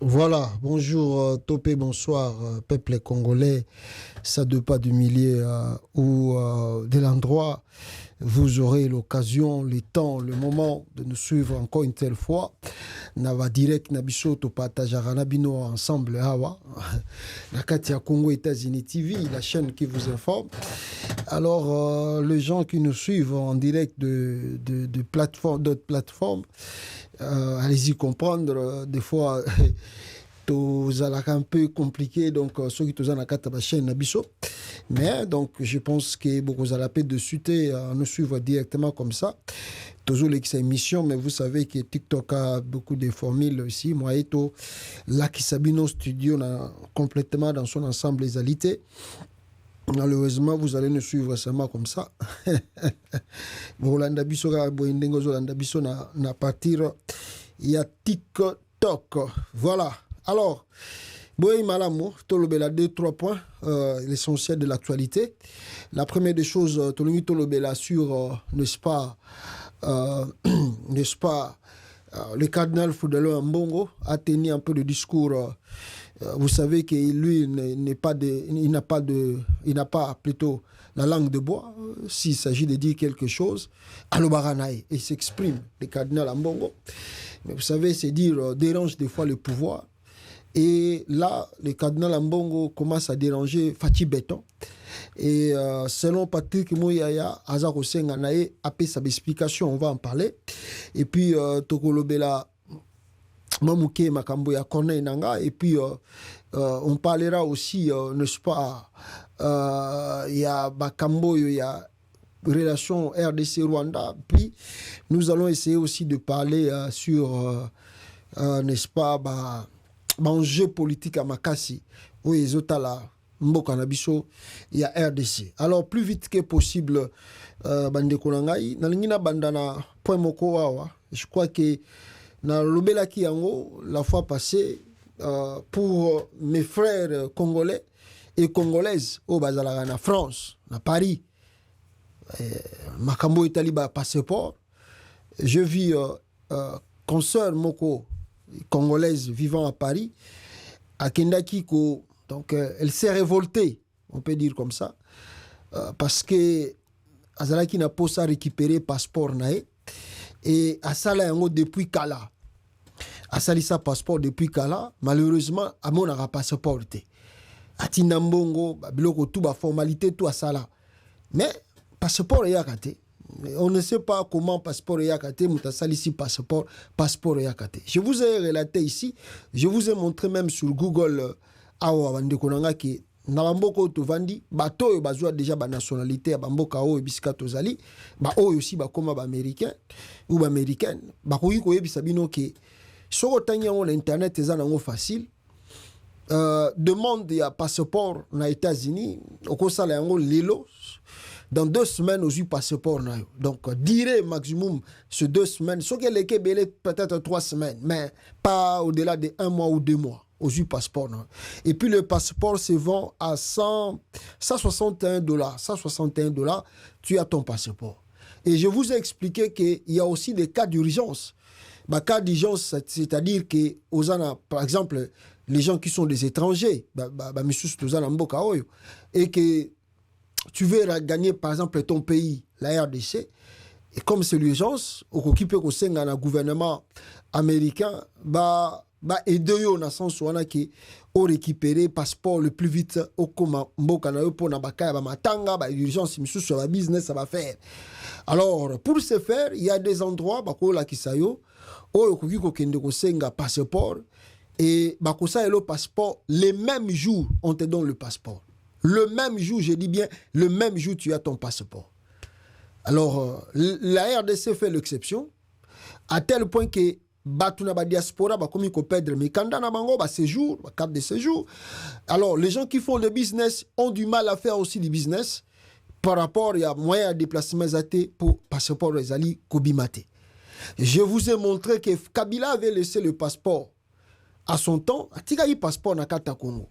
Voilà, bonjour Topé, bonsoir peuple congolais, ça de pas du millier ou de l'endroit, vous aurez l'occasion, le temps, le moment de nous suivre encore une telle fois. Nava direct Nabiso to partageara Nabino ensemble hawa. La Katia Congo États-Unis TV, la chaîne qui vous informe. Alors les gens qui nous suivent en direct de plateformes, d'autres plateformes, allez-y comprendre, des fois c'est un peu compliqué, donc ceux qui sont dans la chaîne Nabiso. Mais donc je pense que beaucoup à la paix de suite nous suivre directement comme ça. Toujours l'émission, mais vous savez que TikTok a beaucoup de formules aussi. Moi, et tout, là qui Sabino Studio complètement dans son ensemble les alités. Malheureusement, vous allez nous suivre seulement comme ça. Rolanda Bisso, Rolanda Bisso, na partir, il y a TikTok. Voilà. Alors, Boy Malamo, Tolobela 2-3 points, l'essentiel de l'actualité. La première des choses, Tolobela sur, n'est-ce pas, le cardinal Foudelou Mbongo a tenu un peu de discours. Vous savez que lui il n'a pas plutôt la langue de bois s'il s'agit de dire quelque chose. Alobaranaï, il s'exprime, le cardinal Mbongo. Mais vous savez, c'est dire dérange des fois le pouvoir. Et là, le cardinal Mbongo commence à déranger Fatih Béton. Et selon Patrick Mouyaya, Azar Osenganae a fait sa explication, on va en parler. Et puis, Tokolobela Mamouké Makamboya Corneille Nanga. Et puis, on parlera aussi, n'est-ce pas, il y a Bakambo, il y a relation RDC-Rwanda. Puis, nous allons essayer aussi de parler sur, n'est-ce pas, enjeu politique à Makassi, où ils ont là. Mboka Nabiso, il y a RDC. Alors, plus vite que possible, Bande Konangai, Nalingina Bandana, Point Moko Wawa, je crois que dans l'Obela Kiango, la fois passée, pour mes frères congolais et congolaises, au Bazalaga, en France, à Paris, Makambo Italiba passeport, je vis consoeur Moko, congolaise vivant à Paris, à Kendakiko. Donc, elle s'est révoltée, on peut dire comme ça, parce que Azalaki n'a pas récupéré passeport nae et Asala yango depuis Kala. Asali sa passeport depuis Kala, malheureusement, Amon n'a pas passeport. Atindambongo, biloko tout ba formalité tout Asala. Mais passeport est yakate. On ne sait pas comment passeport est yakate, mutasali si passeport est yakate. Je vous ai relaté ici, je vous ai montré même sur Google. Awa bandeko nanga ki na bamboko to vandi bato yo bazwa déjà ba nationalité ya bamboka o bisika tozali ba oyo aussi ba koma ba américain ou ba américaine ba koyi ko yebisa bino ke soko tanya on internet eza nango facile demande ya passeport na États-Unis okosala yango lelo dans 2 semaines aux passeport na yo. Donc dire maximum sur 2 semaines ce que les kebele peut-être 3 semaines mais pas au-delà de 1 mois ou 2 mois aux passeport. Non? Et puis le passeport se vend à 161 $. 161 $, tu as ton passeport. Et je vous ai expliqué qu'il y a aussi des cas d'urgence. Bah, cas d'urgence, c'est-à-dire que, par exemple, les gens qui sont des étrangers, et que tu veux gagner, par exemple, ton pays, la RDC, et comme c'est l'urgence, au gouvernement américain, aider yo na sens wana ki o récupérer passeport le plus vite au koma mboka na yo pour na bakaya ba matanga ba urgence misusu ba business ça va faire. Alors pour ce faire, il y a des endroits bakola kisayo o koki ko kende ko senga passeport et bakosa elo passeport les mêmes jours on te donne le passeport. Le même jour, je dis bien le même jour tu as ton passeport. Alors la RDC fait l'exception à tel point que Batuna ba diaspora ba komi ko perdre mais kanda na bango ba séjour, ba carte de séjour. Alors les gens qui font le business ont du mal à faire aussi du business par rapport à moyen de déplacement zaté pour passeport les ali kobimate. Je vous ai montré que Kabila avait laissé le passeport à son temps, atika yi passeport na kata Congo.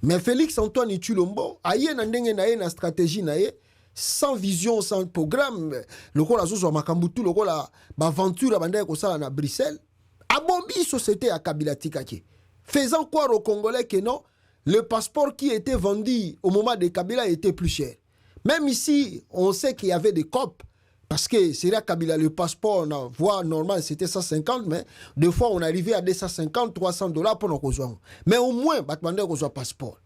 Mais Félix Antoine Tshilombo aye na ndenge na ye na stratégie na ye sans vision, sans programme, le rôle à Makambutu, le rôle à aventure à Bandai Kosala na Bruxelles. Abombi société à Kabila Tikake. faisant croire aux Congolais que non, le passeport qui était vendu au moment de Kabila était plus cher. Même ici, on sait qu'il y avait des copes, parce que c'est là Kabila, le passeport, on a voie normale, c'était 150, mais des fois, on arrivait à 250, 300 dollars pour nos besoins. Mais au moins, on demandait qu'on soit passeport.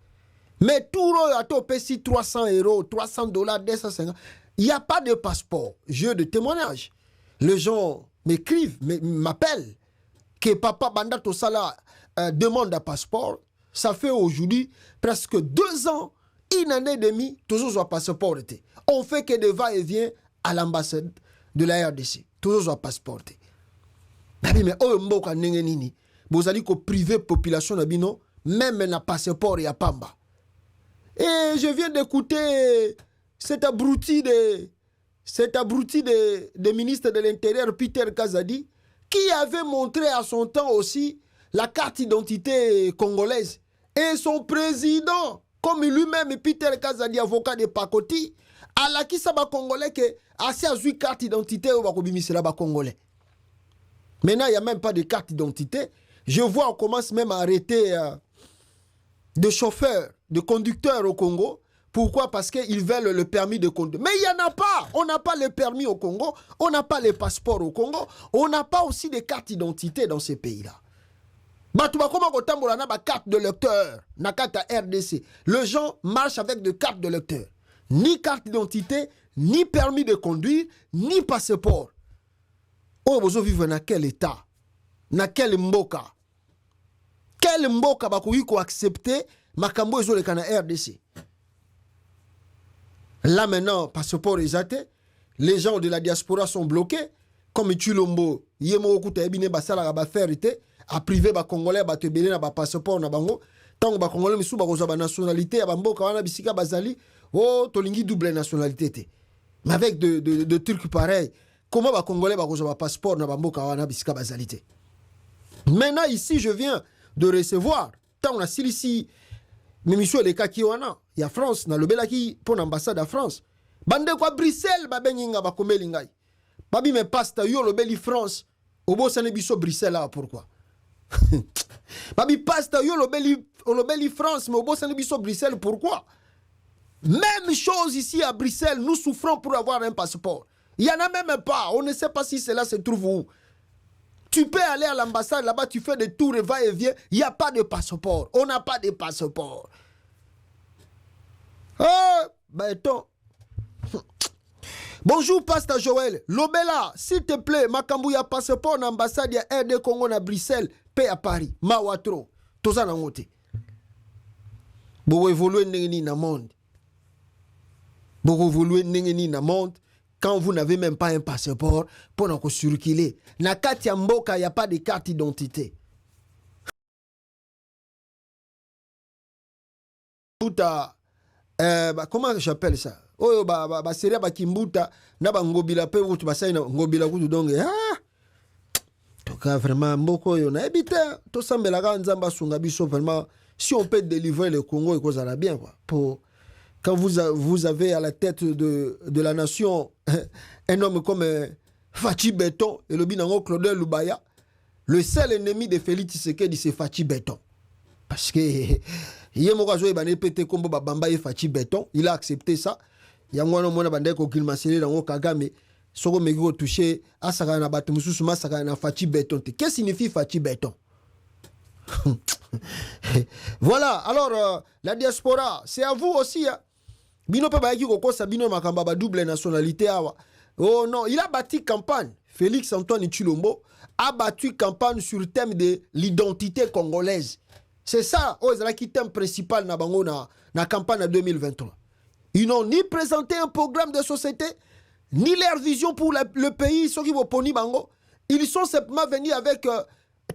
Mais tout le monde a payé 300 euros, 300 dollars, 250. Il n'y a pas de passeport. Jeu de témoignage. Les gens m'écrivent, m'appellent, que papa Banda Tosala demande un passeport. Ça fait aujourd'hui presque 2 ans, une année et demie, toujours un passeport. On fait que des va-et-vient à l'ambassade de la RDC. Toujours un passeport. Mais vous allez que priver population, même un passeport et à Pamba. Et je viens d'écouter cet abruti de ministre de l'Intérieur, Peter Kazadi, qui avait montré à son temps aussi la carte d'identité congolaise. Et son président, comme lui-même, Peter Kazadi, avocat de Pakoti, a la qui ça va congolais que assez à jouer carte d'identité au Bakobimi là congolais. Maintenant, il n'y a même pas de carte d'identité. Je vois, on commence même à arrêter de chauffeurs, de conducteurs au Congo. Pourquoi? Parce qu'ils veulent le permis de conduire. Mais il n'y en a pas. On n'a pas le permis au Congo. On n'a pas les passeports au Congo. On n'a pas aussi de cartes d'identité dans ces pays-là. Comment carte de lecteur, na carte RDC. Les gens marchent avec des cartes de lecteur. Ni carte d'identité, ni permis de conduire, ni passeport. Oh, vous vivez dans quel état? Dans quel mboka? Quel mboka bakoui accepter makambo ezo le kana RDC? Là maintenant, passeport exaté, les gens de la diaspora sont bloqués. Comme Chulombo, yemo okuta ebine basala ba ferité, a privé ba congolais ba tebele na ba passeport na bango. Tant ba congolais misu ba kozwa ba nationalité ya bamboka wana bisika bazali, oh tolingi double nationalité te. Mais avec de trucs pareils, comment ba congolais ba kozwa ba passeport na bamboka wana bisika bazali te. Maintenant ici je viens de recevoir tant on a ici mais monsieur les cas qui wana, il y a France na lobela ki pour l'ambassade à France. Bande kwa Bruxelles ba benyinga ba komeli ngai. Babi me pasta yo lobeli France. Obo sane biso Bruxelles là pourquoi? Babi pasta yo lobeli France mais obo sane biso Bruxelles pourquoi? Même chose ici à Bruxelles, nous souffrons pour avoir un passeport. Il y en a même pas, on ne sait pas si cela se trouve où. Tu peux aller à l'ambassade là-bas, tu fais des tours et va-et-vient, il n'y a pas de passeport. On n'a pas de passeport. Oh, ben attends. Bonjour, Pasteur Joël. Lobela, s'il te plaît, Makambouya passeport en ambassade ya RD Congo à Bruxelles, paix à Paris, Mawatro, Toza na ngote. Bo évoluer n'engeni na monde. Bo évoluer n'engeni na monde. Quand vous n'avez même pas un passeport pour nous circuler. Na kati ya mboka, il n'y a pas de carte d'identité. Comment j'appelle ça? Oh, seria bakimbuta na bangobila pe wutu basai na ngobila kutu donge. Ah! Toka vraiment mboko yo na ebita to sambela ka nzamba sunga biso vraiment si on peut délivrer le Congo et cause à la bien quoi. Pour quand vous avez à la tête de la nation un homme comme Fachi Beton et le binango Claudel Lubaya, le seul ennemi de Félix Tshisekedi c'est Fachi Beton. Parce que il a accepté ça. Il y a un monde qui a Kagame. Soko mego touché à Sakana Batumusu Masakana Fachi Beton. Qu'est-ce que signifie Fachi Beton? Voilà, alors la diaspora, c'est à vous aussi. Bino Pabayaki Koko Sabino Makamba double nationalité. Oh non, il a bâti campagne. Félix Antoine Tshilombo a battu campagne sur le thème de l'identité congolaise. C'est ça, le thème principal na bango na campagne 2023. Ils n'ont ni présenté un programme de société, ni leur vision pour le pays, ceux qui vont poni bango. Ils sont simplement venus avec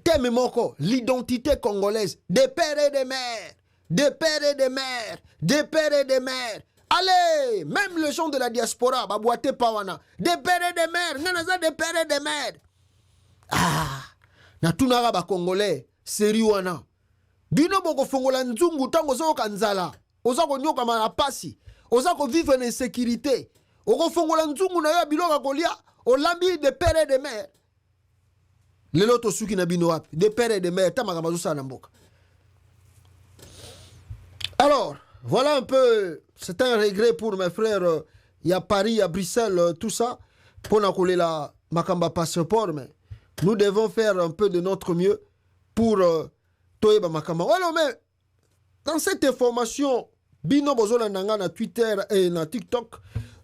thème moko, l'identité congolaise, des pères et des mères, des pères et des mères, des pères et des mères. Allez, même les gens de la diaspora, babouate pawana, des pères et des mères, nanaza des pères et des mères. Ah, na tunara ba congolais, seriwana. Bino boko fongola nzungu tango zoko kanzala, ozako nyoka mana pasi, ozako vivre en insécurité, oko fongola nzungu na yo biloka kolia, olambi des pères et des mères. Lelo to suki na bino wapi, des pères et des mères, tamaka mazusa na mboka. voilà un peu, c'est un regret pour mes frères. Il y a Paris, il y a Bruxelles, tout ça. Pour nous coller la Makamba passeport, mais nous devons faire un peu de notre mieux pour Toyeba Makamba. Voilà, mais dans cette information, Bino Bozola Nanga na Twitter et na TikTok,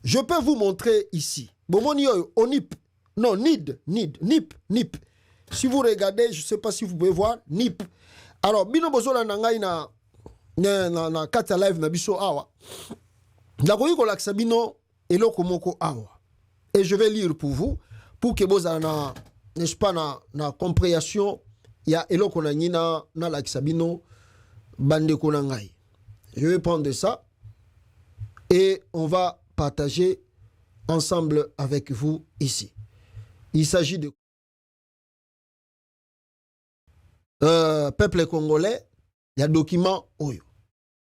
je peux vous montrer ici. Bomoni Onip. Non, NIP. Si vous regardez, je ne sais pas si vous pouvez voir, NIP. Alors, Bino Bozola Nanga na kata live na biso awa. La koyi ko laksa bino eloko moko awa. Et je vais lire pour vous, pour que vous ayez, n'est-ce pas, na compréhension, il y a eloko na nina na laksa bino bande konangai. Je vais prendre ça et on va partager ensemble avec vous ici. Il s'agit de peuple congolais, il y a document Oyo.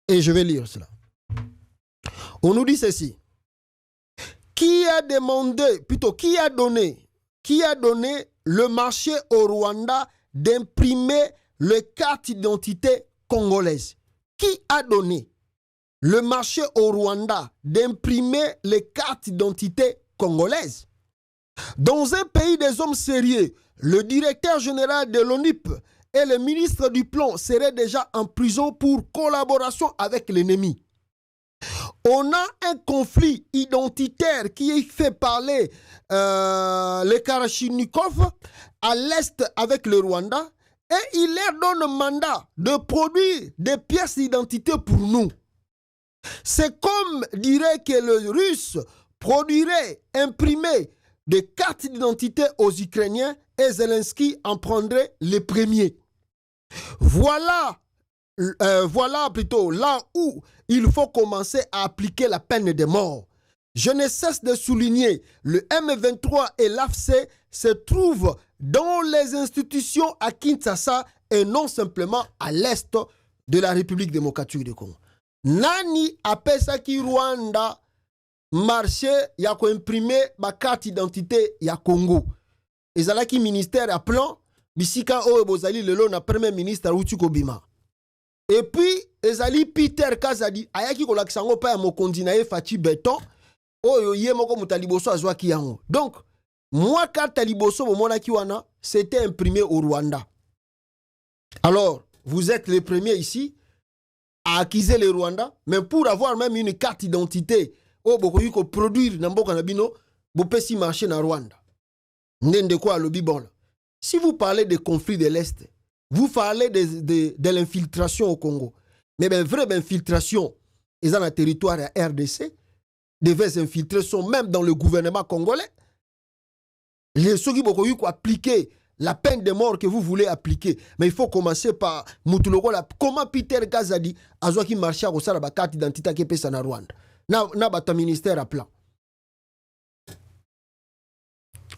Et je vais lire cela. On nous dit ceci. Qui a donné le marché au Rwanda d'imprimer les cartes d'identité congolaises? Qui a donné le marché au Rwanda d'imprimer les cartes d'identité congolaises? Dans un pays des hommes sérieux, le directeur général de l'ONIP et le ministre du Plan seraient déjà en prison pour collaboration avec l'ennemi. On a un conflit identitaire qui fait parler les Kalachnikov à l'est avec le Rwanda et il leur donne mandat de produire des pièces d'identité pour nous. C'est comme dirait que le Russe produirait, imprimer des cartes d'identité aux Ukrainiens et Zelensky en prendrait les premiers. Voilà plutôt là où il faut commencer à appliquer la peine de mort. Je ne cesse de souligner, le M23 et l'AFC se trouvent dans les institutions à Kinshasa et non simplement à l'est de la République démocratique du Congo. Nani apesa ki Rwanda marché ya ko imprimer ma carte d'identité ya Congo. Ezalaki ministère à plan bisika o bozali lelo na premier ministre Utuko Bima. Et puis ezali Peter Kazadi ayaki ko laksango pa ya mokonzi na ye Fachi Beton oyo ye moko mutaliboso azwaki yango. Donc moi carte liboso bomonaki wana c'était imprimé au Rwanda. Alors vous êtes les premiers ici à acquiser le Rwanda, mais pour avoir même une carte d'identité, bokoyi ko produire na mboka na bino, bopesi marché na Rwanda. Ndende quoi le bibon. Si vous parlez de conflit de l'Est, vous parlez de l'infiltration au Congo. Mais ben vraie infiltration, ils ont un territoire à RDC, devait infiltrer sont même dans le gouvernement congolais. Les ceux qui bokoyi ko appliquer la peine de mort que vous voulez appliquer. Mais il faut commencer par Moutuloko. Comment Peter Kazadi a joué qui marchait à Rosara ba carte d'identité qui pèse na Rwanda. Na bata ministère à plan.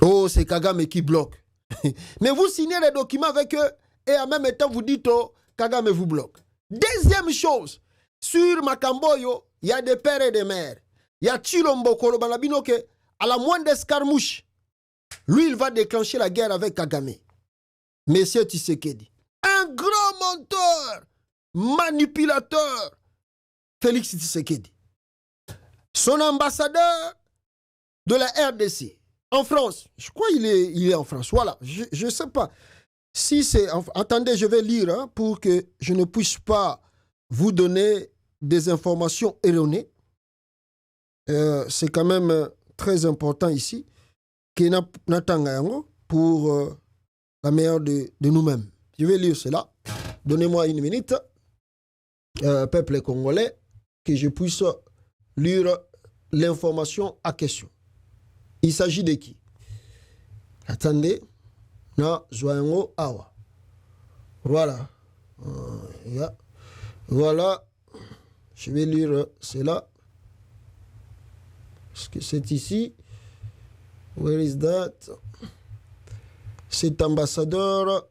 Oh, c'est Kagame qui bloque. Mais vous signez les documents avec eux et en même temps vous dites oh, Kagame vous bloque. Deuxième chose, sur Makamboyo, il y a des pères et des mères. Il y a Chilombo Kolobanabino que à la moindre escarmouche, lui, il va déclencher la guerre avec Kagame. Monsieur Tshisekedi. Un grand menteur, manipulateur, Félix Tshisekedi. Son ambassadeur de la RDC en France. Je crois qu'il est en France. Voilà. Je ne sais pas. Si c'est... Attendez, je vais lire hein, pour que je ne puisse pas vous donner des informations erronées. C'est quand même très important ici. Pour la meilleure de nous-mêmes. Je vais lire cela. Donnez-moi une minute, peuple congolais, que je puisse lire l'information à question. Il s'agit de qui? Attendez. Na Zoyango Awa. Voilà. Voilà. Je vais lire cela. Est-ce que c'est ici? Where is that? Cet ambassadeur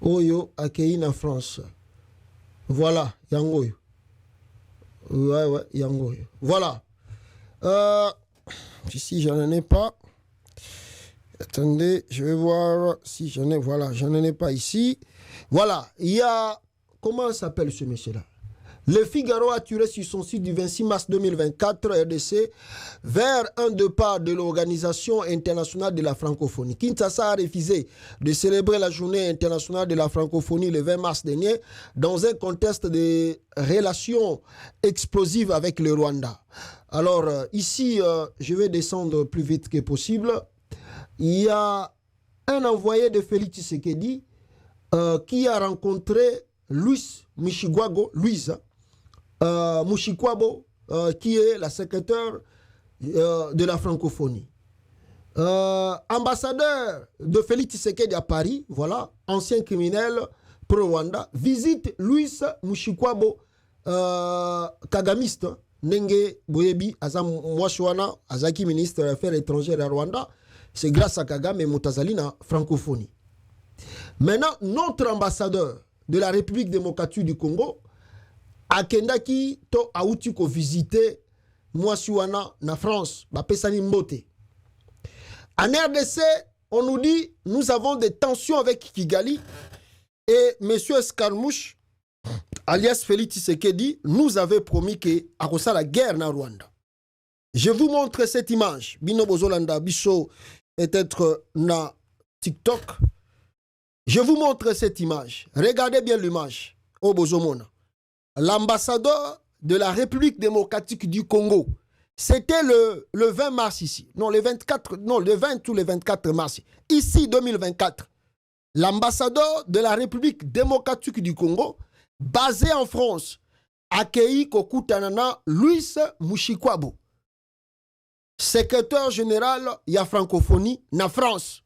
Oyo accueilli en France. Voilà, Yangoyo. Ouais, Yangoyo. Voilà. Ici, je n'en ai pas. Attendez, je vais voir si j'en ai. Voilà, je n'en ai pas ici. Voilà, il y a. Comment s'appelle ce monsieur-là? Le Figaro a tiré sur son site du 26 mars 2024 RDC vers un départ de l'Organisation internationale de la francophonie. Kinshasa a refusé de célébrer la journée internationale de la francophonie le 20 mars dernier dans un contexte de relations explosives avec le Rwanda. Alors ici, je vais descendre plus vite que possible. Il y a un envoyé de Félix Tshisekedi qui a rencontré Louise Mushikwabo, qui est la secrétaire de la francophonie. Ambassadeur de Félix Tshisekedi à Paris, voilà, ancien criminel pro-Rwanda, visite Louise Mushikwabo, kagamiste, Nenge Boyebi, Mwashwana, Azaki ministre des Affaires étrangères à Rwanda. C'est grâce à Kagame et Mutazali na francophonie. Maintenant, notre ambassadeur de la République démocratique du Congo, Akendaki to auti ko visiter Mwasiwana na France, Bapesani Mbote. En RDC, on nous dit nous avons des tensions avec Kigali et M. Escarmouche, alias Félix Tshisekedi, nous avait promis que à cause de la guerre na Rwanda. Je vous montre cette image. Bino Bozolanda Bisso peut-être na TikTok. Je vous montre cette image. Regardez bien l'image. Au Bozomona. L'ambassadeur de la République démocratique du Congo, c'était le 20 mars ici. Non, le 20 ou le 24 mars. Ici, 2024. L'ambassadeur de la République démocratique du Congo, basé en France, accueilli Kokutanana Louis Mushikwabo, secrétaire général de la francophonie na France.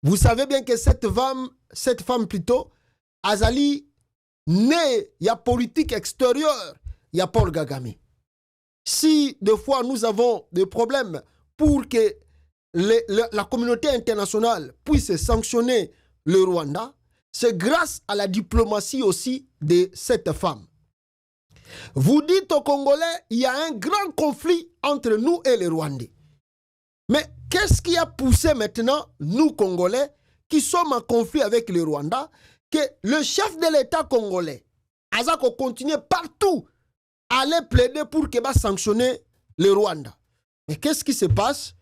Vous savez bien que cette femme plutôt, Azali, née, il y a politique extérieure, il y a Paul Kagame. Si des fois nous avons des problèmes pour que la communauté internationale puisse sanctionner le Rwanda, c'est grâce à la diplomatie aussi de cette femme. Vous dites aux Congolais, il y a un grand conflit entre nous et les Rwandais. Mais qu'est-ce qui a poussé maintenant, nous Congolais, qui sommes en conflit avec le Rwanda, que le chef de l'État congolais, Azako, continue partout à aller plaider pour qu'il va sanctionner le Rwanda. Mais qu'est-ce qui se passe?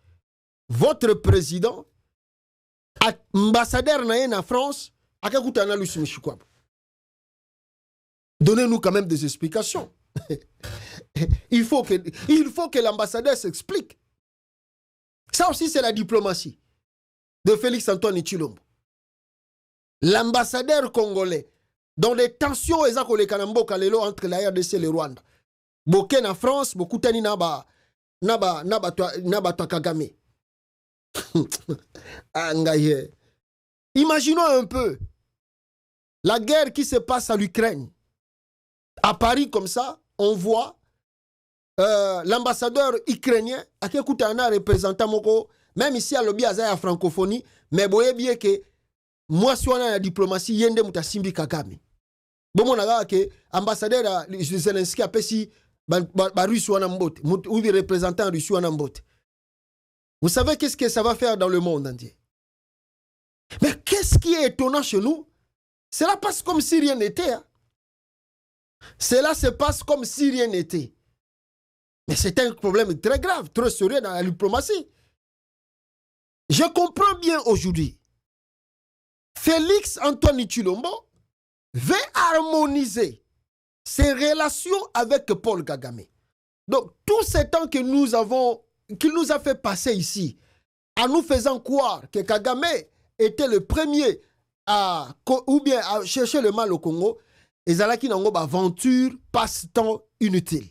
Votre président, ambassadeur en France, donnez-nous quand même des explications. il faut que l'ambassadeur s'explique. Ça aussi, c'est la diplomatie de Félix Antoine Tshilombo. L'ambassadeur congolais, dans les tensions entre la RDC et le Rwanda. Boké na France, beaucoup tani naba Kagame. Imaginons un peu la guerre qui se passe à l'Ukraine. À Paris, comme ça, on voit l'ambassadeur ukrainien, à qui écoute un représentant moko, même ici à l'objet à francophonie, mais boye bien que moi, si on a la diplomatie, yende mutasimbi Kagame. Bon, on a que ambassadeur Zelensky a pesi Russie ou représentant Russie ou Mbote. Vous savez qu'est-ce que ça va faire dans le monde entier? Mais qu'est-ce qui est étonnant chez nous? Cela passe comme si rien n'était. Hein? Cela se passe comme si rien n'était. Mais c'est un problème très grave, très sérieux dans la diplomatie. Je comprends bien aujourd'hui. Félix Antoine Tshilombo veut harmoniser ses relations avec Paul Kagame. Donc, tout ce temps que nous avons, qu'il nous a fait passer ici, en nous faisant croire que Kagame était le premier à chercher le mal au Congo, et Zalaki Nango aventure passe-temps inutile.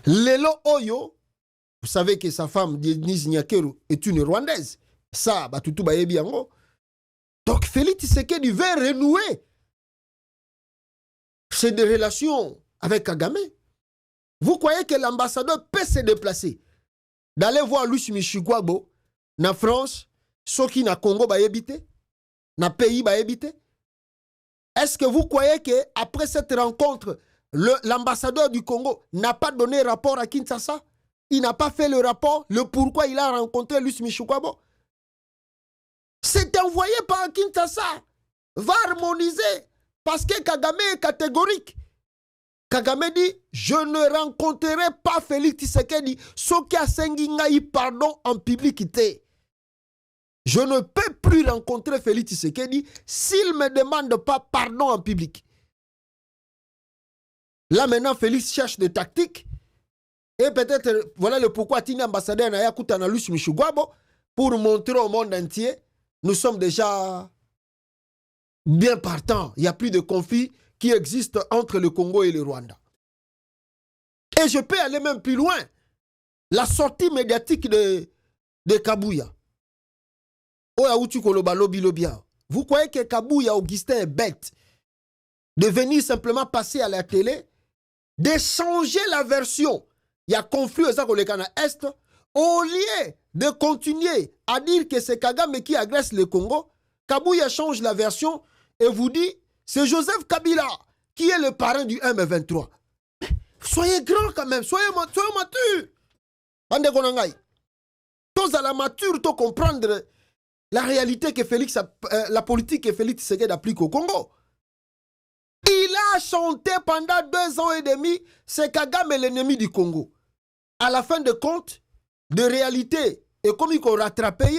Lelo Oyo, vous savez que sa femme, Denise Nyakeru, est une Rwandaise. Ça, Batutu Bayebi Yango. Donc, Félix Tshisekedi veut renouer ces deux relations avec Kagame. Vous croyez que l'ambassadeur peut se déplacer, d'aller voir Louis Mushikwabo, na France, Soki na Congo Bayebite, na pays Bayebite? Est-ce que vous croyez qu'après cette rencontre, l'ambassadeur du Congo n'a pas donné rapport à Kinshasa? Il n'a pas fait le rapport, le pourquoi il a rencontré Louis Mushikwabo? C'est envoyé par Kinshasa, va harmoniser Parce que Kagame est catégorique. Kagame dit, je ne rencontrerai pas Félix Tshisekedi, ce qui a sengi pardon en public. Je ne peux plus rencontrer Félix Tshisekedi s'il ne me demande pas pardon en public. Là maintenant, Félix cherche des tactiques. Et peut-être, voilà le pourquoi Tini ambassadeur Naya Koutanalus Michugwabo, pour montrer au monde entier, nous sommes déjà bien partants. Il n'y a plus de conflit qui existe entre le Congo et le Rwanda. Et je peux aller même plus loin. La sortie médiatique de Kabouya. Vous croyez que Kabouya Augustin est bête de venir simplement passer à la télé, de changer la version. Il y a conflit aux Est, au lieu de continuer à dire que c'est Kagame qui agresse le Congo, Kabouya change la version et vous dit c'est Joseph Kabila qui est le parrain du M23. Soyez grand quand même, soyez mature. Bande Konangai. Tous à la mature, tous comprendre la réalité que Félix, la politique que Félix Tshisekedi applique au Congo. Il a chanté pendant 2 ans et demi, c'est Kagame l'ennemi du Congo. À la fin de compte, de réalité, et comme il a rattrapé,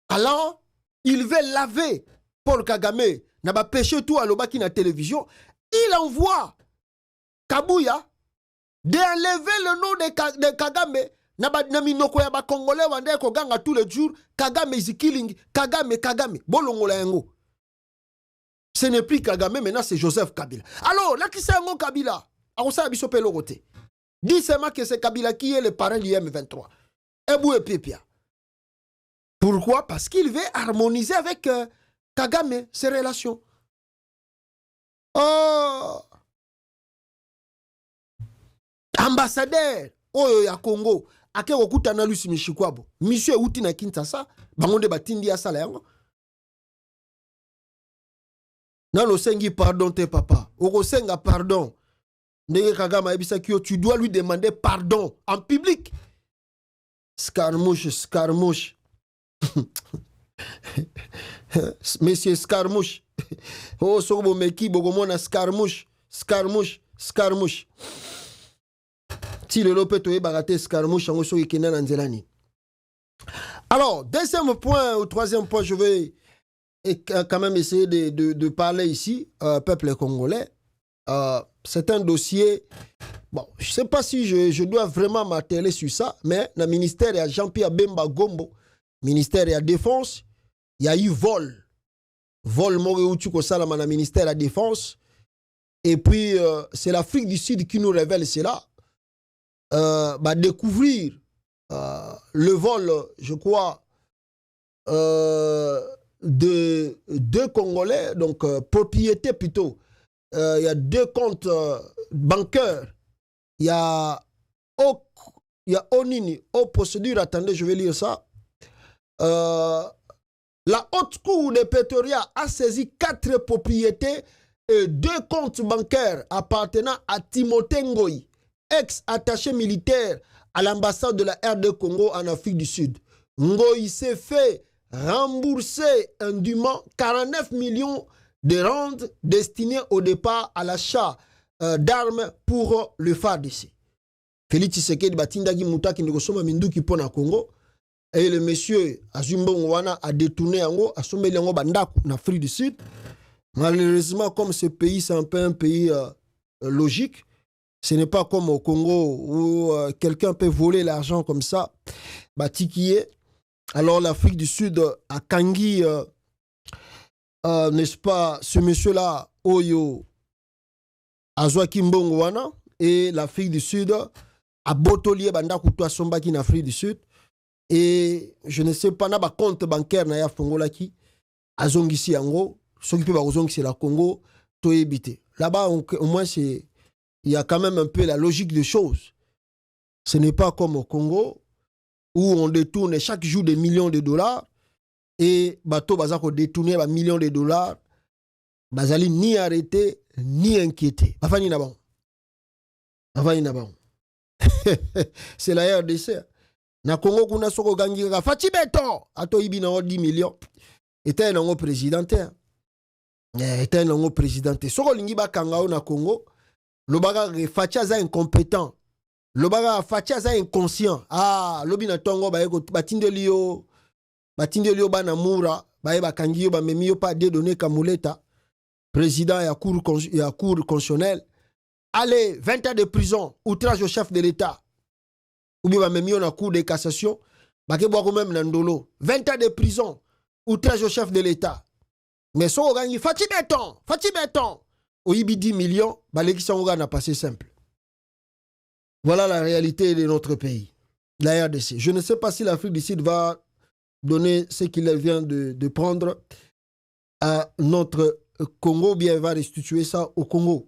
alors il veut laver Paul Kagame, n'a pas péché tout à l'obaki na télévision, il envoie Kabouya d'enlever le nom de Kagame, n'a pas minoko ya ba Congolais wande ko ganga tous les jours, Kagame is killing, Kagame, bolongola yango. Ce n'est plus Kagame, maintenant c'est Joseph Kabila. Alors, là qui c'est un Kabila, ça a bisopé le côté. Dis seulement que c'est Kabila qui est le parrain du M23. Ebou et Pépia. Pourquoi? Parce qu'il veut harmoniser avec Kagame, ses relations. Oh! Ambassadeur, oyo ya Congo, ake okuta na Lusi Mishikwabo. Monsieur Outi na Kinshasa, bangonde batindi ya sala yango. Non, le sengi pardon te papa. Oko senga pardon. Ndenge Kagame ebisa kyo, tu dois lui demander pardon en public. Scarmouche. Monsieur Scarmouche. Oh, sobo meki bogomona Scarmouche. Si le lope toye bagate Scarmouche, en osso ikena nanzelani. Alors, deuxième point ou troisième point, je vais quand même essayer de parler ici, peuple congolais. C'est un dossier, bon, je ne sais pas si je dois vraiment m'atteler sur ça, mais le ministère, il y a Jean-Pierre Bemba Gombo, ministère de la Défense, il y a eu vol Moréoutuko Salama, le ministère de la Défense, et puis c'est l'Afrique du Sud qui nous révèle cela, découvrir le vol, je crois, de 2 Congolais, donc propriété plutôt. Il y a 2 comptes bancaires. Il y a Onini, procédure, attendez, je vais lire ça. La haute cour de Pretoria a saisi 4 propriétés et 2 comptes bancaires appartenant à Timothée Ngoï, ex-attaché militaire à l'ambassade de la RD Congo en Afrique du Sud. Ngoï s'est fait rembourser indûment 49 millions de rentes destinées au départ à l'achat d'armes pour le FARDC. Félix Tshisekedi batindaki mutaki ndikosoma minduki pona Congo et le monsieur Azumbongo wana a détourné yango asombeli yango bandako en Afrique du Sud. Malheureusement, comme ce pays c'est un peu un pays logique, ce n'est pas comme au Congo où quelqu'un peut voler l'argent comme ça, batikié. Alors l'Afrique du Sud a Kangi, n'est-ce pas, ce monsieur-là, Oyo, Azwaki Mbongwana, et l'Afrique du Sud a Botolier Banda Koutoua Sombaki en Afrique du Sud. Et je ne sais pas, n'a pas compte bancaire na ya Fongolaki, Azongisi Yango, ceux qui peuvent Azongisi la Congo, Toébité. Là-bas, au moins, il y a quand même un peu la logique des choses. Ce n'est pas comme au Congo, où on détourne chaque jour des millions de dollars, et bateau bazako détourner des millions de dollars, bazali ni arrêté, ni inquiété. Afani nabon. C'est la RDC. Na Congo kuna soko gangi ka fachi beton, ato ibi na 10 millions. Et t'es un présidentaire. était un président. Soko lingi ba kangao na Congo, lobaga Fachi aza incompétent. Lobaga Fachi aza inconscient. Ah, lobi na tongo ba yeko batindeli yo bana mura, ba yeba kangi yo ba memi yo pas dédonné Kamuleta, président ya cour constitutionnelle. Allez, 20 ans de prison, outrage au chef de l'État. Ou bien ba memi yo na cour de cassation, ba ke boako même na ndolo. 20 ans de prison, outrage au chef de l'État. Mais so ogangi Fachi Béton. Oyibi 10 millions, baleki sangoga n'a passé simple. Voilà la réalité de notre pays, la RDC. Je ne sais pas si l'Afrique du Sud va donner ce qu'il vient de prendre à notre Congo, ou bien va restituer ça au Congo.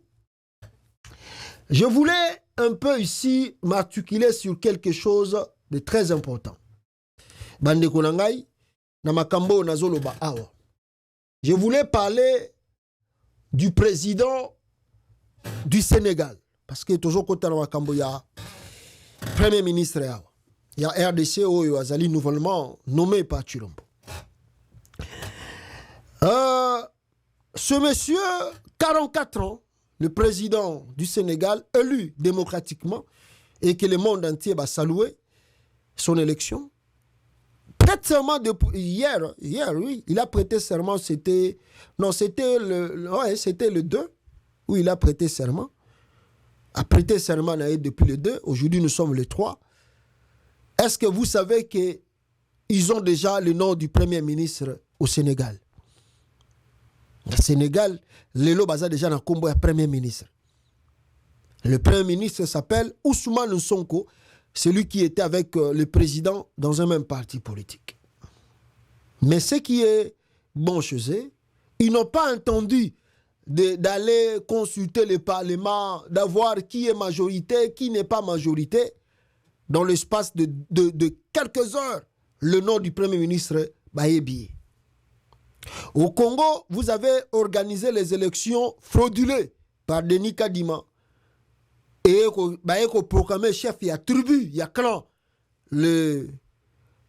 Je voulais un peu ici m'articuler sur quelque chose de très important. Bande Konangai, na makambo nazoloba awa. Je voulais parler du président du Sénégal. Parce que toujours quand on a il y a Premier ministre, il y a RDC où Azali nouvellement nommé par Chilombo. Ce monsieur, 44 ans, le président du Sénégal, élu démocratiquement, et que le monde entier va saluer son élection. Prête serment depuis hier, oui, il a prêté serment, c'était le 2, où il a prêté serment. A prêté serment depuis le 2, aujourd'hui nous sommes le 3. Est-ce que vous savez qu'ils ont déjà le nom du Premier ministre au Sénégal? Le Sénégal, le Lobaza déjà dans le combo est Premier ministre. Le Premier ministre s'appelle Ousmane Sonko, celui qui était avec le président dans un même parti politique. Mais ce qui est bon chez eux, ils n'ont pas entendu d'aller consulter le Parlement, d'avoir qui est majorité, qui n'est pas majorité. Dans l'espace de quelques heures, le nom du Premier ministre Bayebi. Au Congo, vous avez organisé les élections fraudulées par Denis Kadima. Et Bayeko proclamé chef, il y a tribu, il y a clan. Le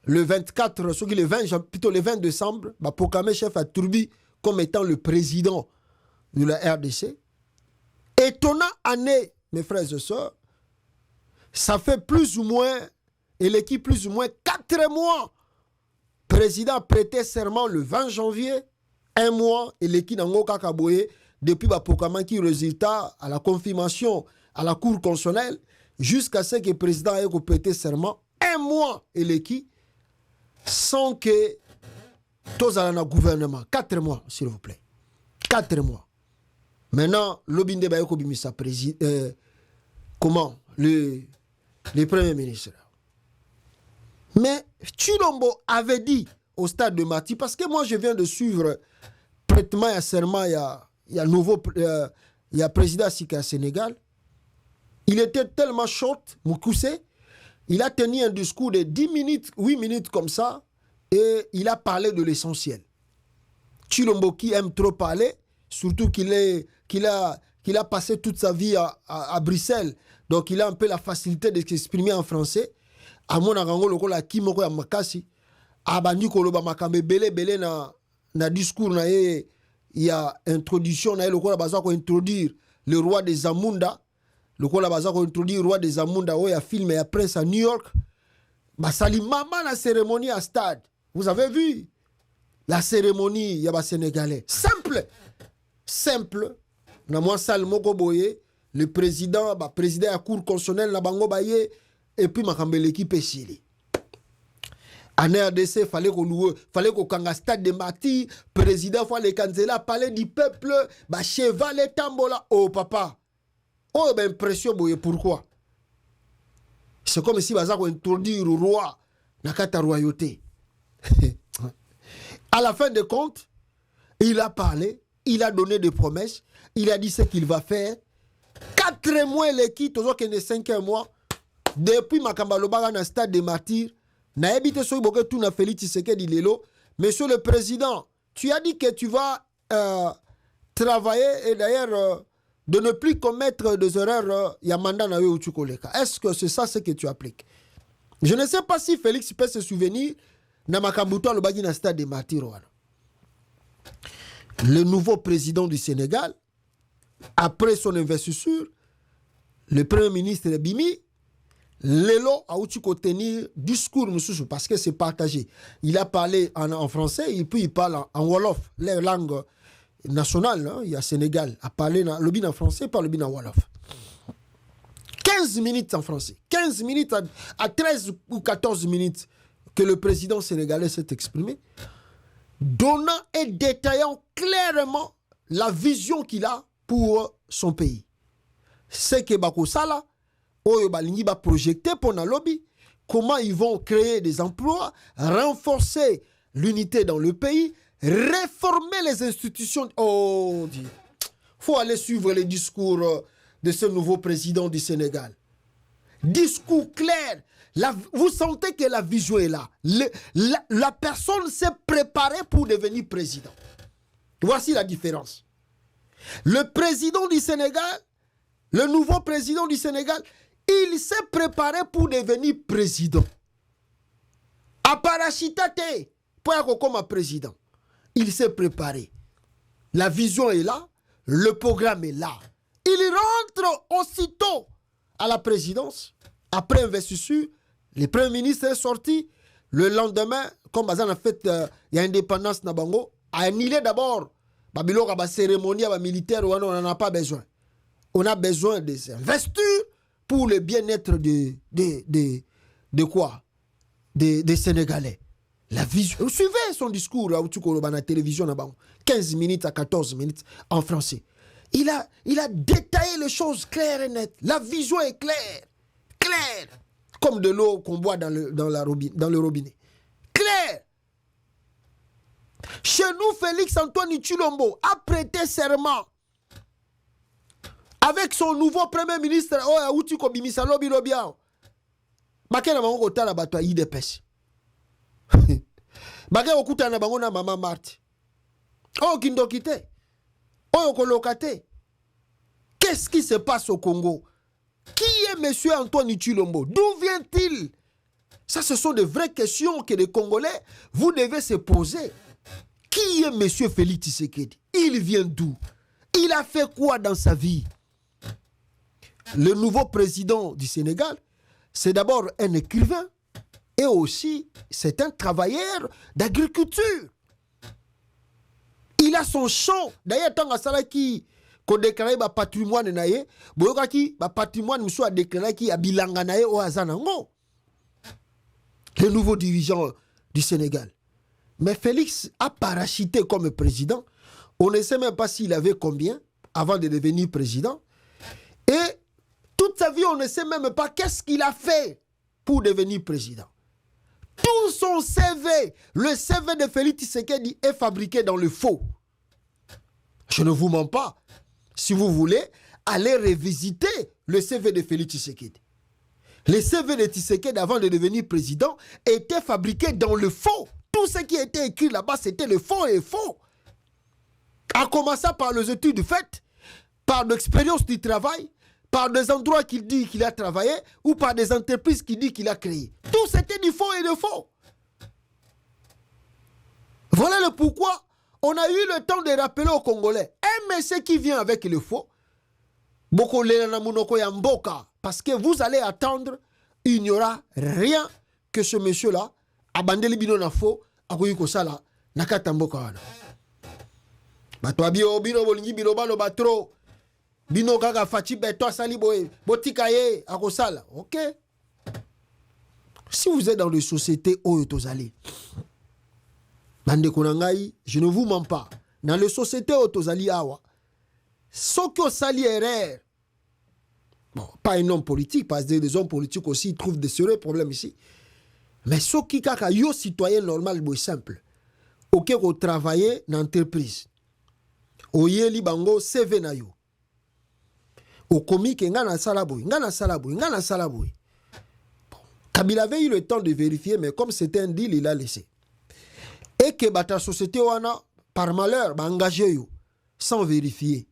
24, plutôt le 20 décembre, proclamé chef à Turbi comme étant le président de la RDC. Étonnant année, mes frères et sœurs, ça fait plus ou moins, et l'équipe plus ou moins 4 mois. Président a prêté serment le 20 janvier, 1 mois, et l'équipe n'a pas kaboye depuis le proclamation qui résultat à la confirmation à la Cour constitutionnelle, jusqu'à ce que le président ait prêté serment, 1 mois, et l'équipe, sans que tous allent dans le gouvernement. 4 mois, s'il vous plaît. 4 mois. Maintenant, l'Obinde Bayeko Bimisa président. Comment le Premier ministre. Mais Chilombo avait dit au stade de Mati, parce que moi je viens de suivre prêtement et serment, il y a président Sika Sénégal. Il était tellement short, Moukoussé, il a tenu un discours de 10 minutes, 8 minutes comme ça, et il a parlé de l'essentiel. Chilombo qui aime trop parler, surtout qu'il a passé toute sa vie à Bruxelles, donc il a un peu la facilité de s'exprimer en français. À mon arango lokola kimoko ya makasi, abandi koloba makambe belé na discours na il y a introduction na lokola baza ko introduire le roi des Zamunda, lokola baza ko introduire le roi des Zamunda o ya film et presse à New York. Basali mama la cérémonie à stade. Vous avez vu la cérémonie ya ba sénégalais. Simple. Na moi sal moko boye, le président à la cour constitutionnelle na bango baye et puis makambe l'équipe est chili. En RDC, fallait qu'on kanga stade de Mati, président fallait cancela palais du peuple, cheval et tambola. Oh papa. Oh ben impression boye pourquoi? C'est comme si baza ko introduire le roi na kata royauté. À la fin de compte, il a parlé, il a donné des promesses, il a dit ce qu'il va faire. 4 mois l'équipe, toujours qu'il y a 5 mois, depuis Makamba Lobaga dans le stade des martyrs, n'a habité sur Iboke tout na Félix Tshisekedi Lelo. Monsieur le président, tu as dit que tu vas travailler et d'ailleurs de ne plus commettre des erreurs Yamanda na yo Uchukoleka. Est-ce que c'est ça ce que tu appliques? Je ne sais pas si Félix peut se souvenir na Makambuto Lobagi dans le stade des martyrs. le nouveau président du Sénégal, après son investiture, le premier ministre Bimi, Lelo a eu tenir discours parce que c'est partagé. Il a parlé en français et puis il parle en Wolof, les langues nationales. Hein, il y a Sénégal, a parlé le bin en français, par le bin en Wolof. 15 minutes en français, 15 minutes à 13 ou 14 minutes que le président sénégalais s'est exprimé, donnant et détaillant clairement la vision qu'il a pour son pays. C'est que Bakosala, Oyo Balingi va projeter pour le lobby, comment ils vont créer des emplois, renforcer l'unité dans le pays, réformer les institutions. Oh, il faut aller suivre les discours de ce nouveau président du Sénégal. Discours clair. Vous sentez que la vision est là. La personne s'est préparée pour devenir président. Voici la différence. Le président du Sénégal, le nouveau président du Sénégal, il s'est préparé pour devenir président. A parachitate pour être comme président. Il s'est préparé. La vision est là, le programme est là. Il rentre aussitôt à la présidence. Après investiture, le premier ministre est sorti. Le lendemain, comme Bazan a fait, il y a indépendance Nabango, a annulé d'abord la cérémonie militaire, on n'en a pas besoin. On a besoin des investitures pour le bien-être de quoi? Des Sénégalais. La vision. Suivez son discours à la télévision, 15 minutes à 14 minutes en français. Il a détaillé les choses claires et nettes. La vision est claire. Claire. Comme de l'eau qu'on boit dans le robinet. Claire. Chez nous, Félix Antoine Tshilombo a prêté serment avec son nouveau premier ministre. Oh, Outiko Bimisalo Bilobiao. Bakena bango tala bato IDPS. Bakena okuta na bango na Mama Marthe. Oh, kindokite. Oh, kolokate. Qu'est-ce qui se passe au Congo? Qui est monsieur Antoine Tshilombo? D'où vient-il? Ça, ce sont de vraies questions que les Congolais, vous devez se poser. Qui est monsieur Félix Tshisekedi? Il vient d'où? Il a fait quoi dans sa vie? Le nouveau président du Sénégal, c'est d'abord un écrivain et aussi c'est un travailleur d'agriculture. Il a son champ. D'ailleurs, tant que ça qui qu'on déclare le patrimoine naie, boyokaki le patrimoine monsieur a déclaré qui a bilanga naie au Azanango. Le nouveau dirigeant du Sénégal. Mais Félix a parachuté comme président. On ne sait même pas s'il avait combien avant de devenir président. Et toute sa vie, on ne sait même pas qu'est-ce qu'il a fait pour devenir président. Tout son CV, le CV de Félix Tshisekedi est fabriqué dans le faux. Je ne vous mens pas. Si vous voulez, allez revisiter le CV de Félix Tshisekedi. Le CV de Tshisekedi avant de devenir président était fabriqué dans le faux. Tout ce qui était écrit là-bas, c'était le faux et faux. En commençant par les études faites, par l'expérience du travail, par des endroits qu'il dit qu'il a travaillé, ou par des entreprises qu'il dit qu'il a créées. Tout c'était du faux et de faux. Voilà le pourquoi on a eu le temps de rappeler aux Congolais, un monsieur qui vient avec le faux, parce que vous allez attendre, il n'y aura rien que ce monsieur-là, abandeli bino na faux, akoyi kosala nakata mboka wana. Bato abio bino bolingi bino balo batro. Bino kaka fachi beto sali boye botika ye akosala. OK. Si vous êtes dans les sociétés Oyotozali, bande konangai, je ne vous mens pas. Dans les sociétés Oyotozali awa, ceux qui ont sali erreur, bon, pas un homme politique, parce que des hommes politiques aussi trouvent des sérieux problèmes ici. Mais ceux qui kaka yo citoyen normal boy simple. OK ko travailler dans entreprise. Oyeli bango CV na yo. Au comique ngana salaboy, ngana salaboy, ngana salaboy. Kabila avait eu le temps de vérifier, mais comme c'était un deal, il a laissé. Et que ta société wana, par malheur, ba engagé yo, sans vérifier.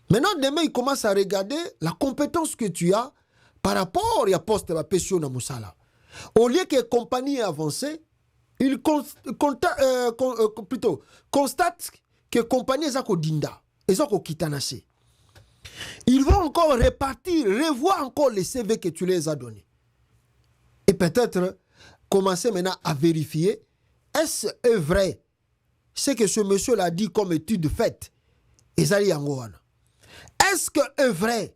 Maintenant, demain, il commence à regarder la compétence que tu as par rapport à poste de pétion na musala. Au lieu que la compagnie ait avancé, il constate que compagnie Zako Dinda, et Zako Kitanase. Ils vont encore repartir, revoir encore les CV que tu les as donnés. Et peut-être commencer maintenant à vérifier, est-ce vrai ce que ce monsieur l'a dit comme étude faite? Est-ce que est vrai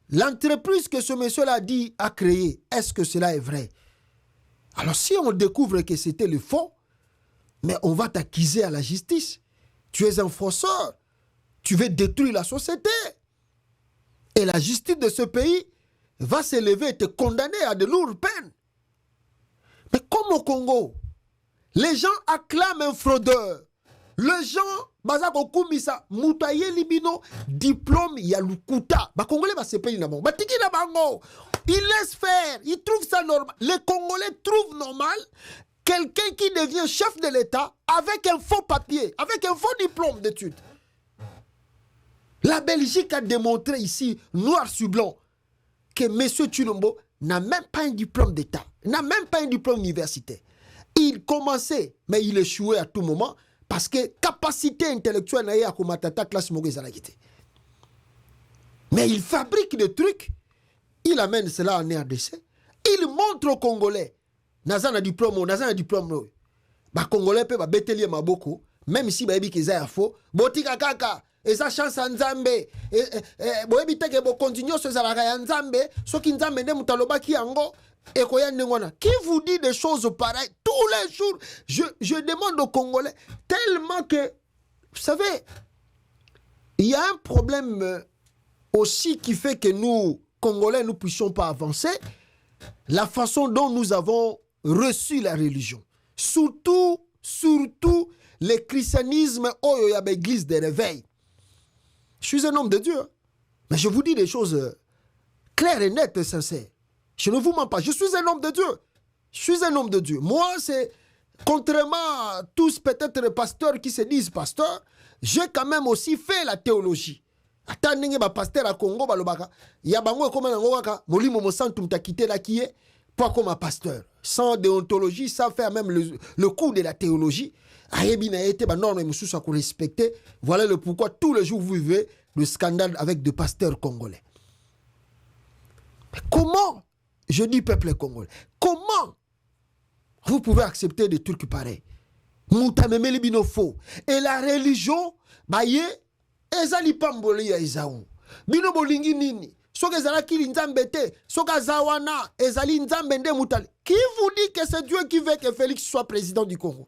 l'entreprise que ce monsieur l'a dit a créée, est-ce que cela est vrai? Alors si on découvre que c'était le faux, mais on va t'accuser à la justice. Tu es un fausseur. Tu veux détruire la société. Et la justice de ce pays va s'élever et te condamner à de lourdes peines. Mais comme au Congo, les gens acclament un fraudeur. Les gens, bazako kumisa, mutaye libino, diplôme yalukuta. Ba Congolais va se payer na bango. Ba tiki na bango. Ils laissent faire. Ils trouvent ça normal. Les Congolais trouvent normal quelqu'un qui devient chef de l'État avec un faux papier, avec un faux diplôme d'études. La Belgique a démontré ici, noir sur blanc, que M. Tshilombo n'a même pas un diplôme d'État, n'a même pas un diplôme universitaire. Il commençait, mais il échouait à tout moment, parce que capacité intellectuelle n'a pas à classe mogezalagité. Mais il fabrique des trucs, il amène cela en RDC, il montre aux Congolais, Nazana diplôme, ba Congolais peut ba betelie maboko, même si ba ebi keza faux, botika kaka, et sa chance en Nzambe, bo ebi teke bo continuer ce zalaka ya Nzambe, soki Nzambe ne mutaloba ki yango, et koya nengona. Qui vous dit des choses pareilles tous les jours? Je demande aux Congolais, tellement que, vous savez, il y a un problème aussi qui fait que nous, Congolais, nous ne puissions pas avancer, la façon dont nous avons reçu la religion. Surtout le christianisme, oh, il y a l'église de réveil. Je suis un homme de Dieu, mais je vous dis des choses claires et nettes et sincères. Je ne vous mens pas, je suis un homme de Dieu. Je suis un homme de Dieu. Moi, c'est, contrairement à tous peut-être les pasteurs qui se disent pasteurs, j'ai quand même aussi fait la théologie. Attendez, pasteur à Congo, il y a bango comme un waka, molimo mo santum ta quitté la qui est, pas comme un pasteur. Sans déontologie, sans faire même le coup de la théologie. Voilà le pourquoi tous les jours vous vivez le scandale avec des pasteurs congolais. Mais comment, je dis peuple congolais, comment vous pouvez accepter des trucs pareils? Et la religion, baye, ezali pamboli ya Esaou. Bino bolingi nini? Soka ezala kili nzambe te, soka zawana, ezali nzambe nde mutali. Qui vous dit que c'est Dieu qui veut que Félix soit président du Congo?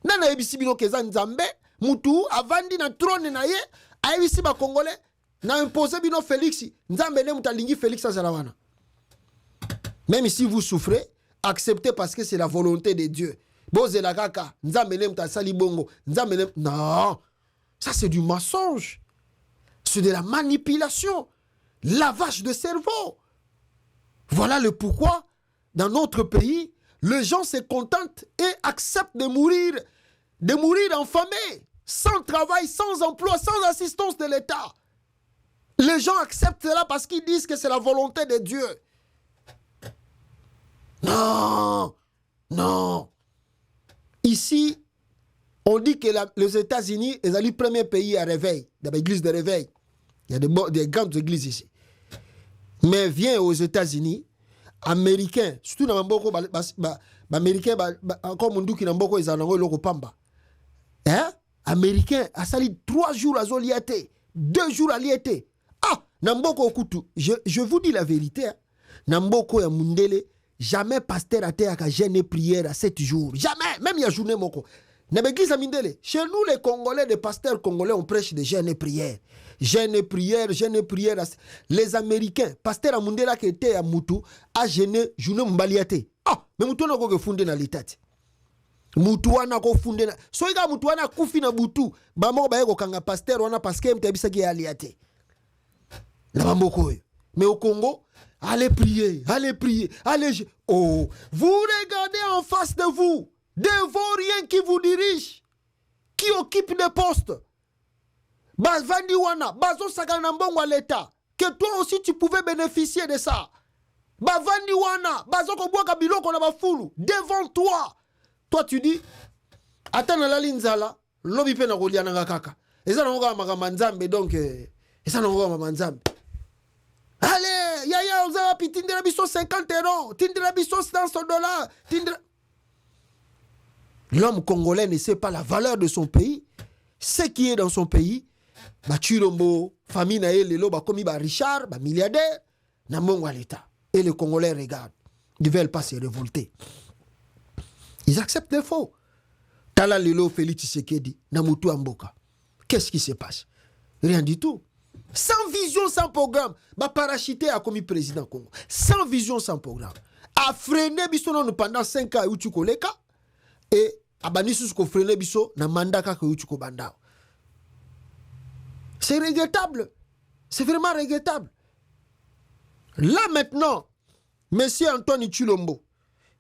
Nana ebisi bino keza nzambe, mutu, avandi na trône na ye, aebisi ba Congolais, na impose bino Félix, nzambe ne mutalingi Félix azalawana. Même si vous souffrez, acceptez parce que c'est la volonté de Dieu. Boze la kaka, nzambe ne mutasali bongo, nzambe ne... Non, ça c'est du mensonge. C'est de la manipulation. Lavage de cerveau. Voilà le pourquoi, dans notre pays, les gens se contentent et acceptent de mourir affamés, sans travail, sans emploi, sans assistance de l'État. Les gens acceptent cela parce qu'ils disent que c'est la volonté de Dieu. Non, non. Ici, on dit que les États-Unis sont le premier pays à réveil, dans l'église de réveil. Il y a des grandes églises ici. Mais viens aux États-Unis, Américains, surtout dans Mboko, Américains, encore mon qui Mboko, ils en ont le pamba. Hein? Américains, à sali 3 jours à Zoliate, 2 jours à Liete. Ah, Namboko Okutu, je vous dis la vérité. Hein? Namboko et Mundele, jamais pasteur a été à jeûner prière à 7 jours. Jamais, même il y a journée moko. Chez nous, les Congolais, les pasteurs congolais, on prêche des jeûnes et prières. Jeûne et prière. Les Américains, pasteur Amundela qui était à Moutou, a jeûné journée mbaliate. Ah, mais Moutou n'a pas fondé dans l'état. Moutou n'a pas fondé dans... Soïga Moutou n'a pas fondé dans Moutou. Bamo ba yeko kanga pasteur wana parce que m'tabisa ki aliate. Na bamboko. Mais au Congo, allez prier, allez. Oh, vous regardez en face de vous. Des vauriens qui vous dirigent, qui occupent des postes. Bavandiwana, bazo sakanambongo à l'État. Que toi aussi tu pouvais bénéficier de ça. Bavandiwana, bazo koboa kabilo kona bafulu. Devant toi. Toi tu dis, attends la linzala, lobi pe na koliana kaka. Et ça, on va manzambe, donc, et ça, on va manzambe. Allez, yaya, on va tindra biso 50 €, tindra biso 100 $, tindra. L'homme congolais ne sait pas la valeur de son pays. Ce qui est dans son pays, bah Chirombo, famille na lelo, bah comme bah Richard, bah milliardaire, na mongo à l'État. Et les Congolais regardent. Ils ne veulent pas se révolter. Ils acceptent les faux. Tala lelo Félix Tshisekedi, na Mutu Amboka. Qu'est-ce qui se passe? Rien du tout. Sans vision, sans programme. Bah parachuté a commis président Congo. Sans vision, sans programme. A freiné biso pendant 5 ans, Utu Koleka. Et Abanisus ko freine biso na mandaka ko Utu Banda. C'est regrettable. C'est vraiment regrettable. Là maintenant, Monsieur Antoine Tshilombo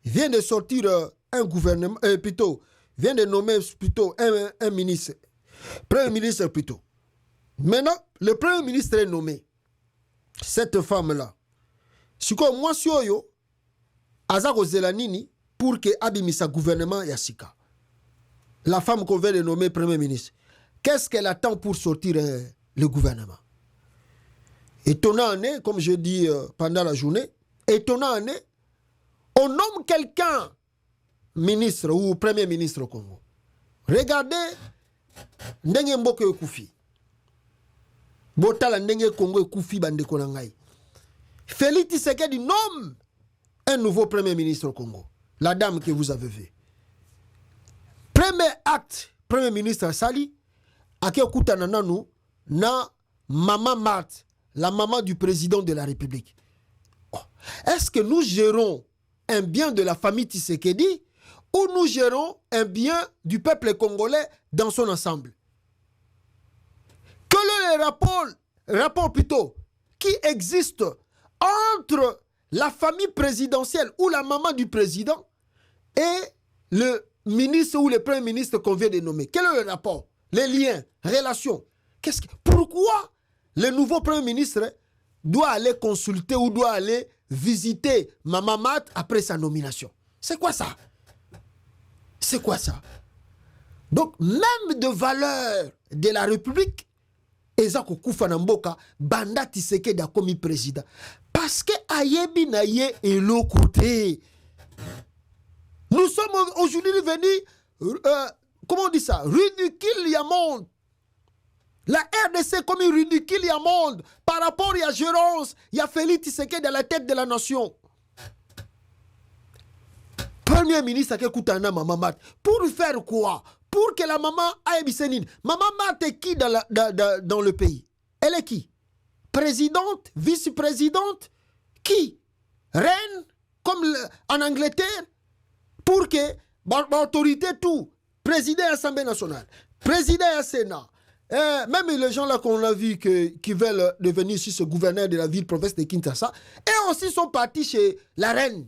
vient de sortir un gouvernement, plutôt, vient de nommer plutôt un ministre, premier ministre plutôt. Maintenant, le premier ministre est nommé. Cette femme-là, c'est quoi moi sur yo, Azako Zelanini, pour que abimisa gouvernement Yassika. La femme qu'on vient de nommer premier ministre. Qu'est-ce qu'elle attend pour sortir le gouvernement? Étonnant, comme je dis pendant la journée, étonnant, on nomme quelqu'un ministre ou premier ministre au Congo. Regardez, ndenge mboke kufi. Botala ndenge Congo kufi bande konangai. Félix Tshisekedi nomme un nouveau premier ministre au Congo. La dame que vous avez vue. Premier acte, premier ministre Sali, ake okutana nanu na Maman Marthe, la maman du président de la République. Oh. Est-ce que nous gérons un bien de la famille Tshisekedi ou nous gérons un bien du peuple congolais dans son ensemble? Quel est le rapport plutôt qui existe entre la famille présidentielle ou la maman du président et le ministre ou le premier ministre qu'on vient de nommer? Quel est le rapport? Les liens, relations. Pourquoi le nouveau premier ministre doit aller consulter ou doit aller visiter Maman Mat après sa nomination? C'est quoi ça? C'est quoi ça? Donc, même de valeur de la République, Ezako Koufanamboka, Banda Tshisekedi a commis président. Parce que Ayebi Naye est l'autre côté. Nous sommes aujourd'hui venus, comment on dit ça? Ridicule Yamonde. La RDC comme une ridicule Yamonde par rapport à Gérance, il y a Félix Tshisekedi à la tête de la nation. Premier ministre qui écoute Maman Mat. Pour faire quoi? Pour que la maman aille bisenine. Maman Mat est qui dans le pays? Elle est qui? Présidente? Vice-présidente? Qui? Reine? Comme en Angleterre? Pour que l'autorité tout, président de l'Assemblée nationale, président du Sénat, même les gens là qu'on a vu qui veulent devenir ici ce gouverneur de la ville-province de Kinshasa, et aussi sont partis chez la reine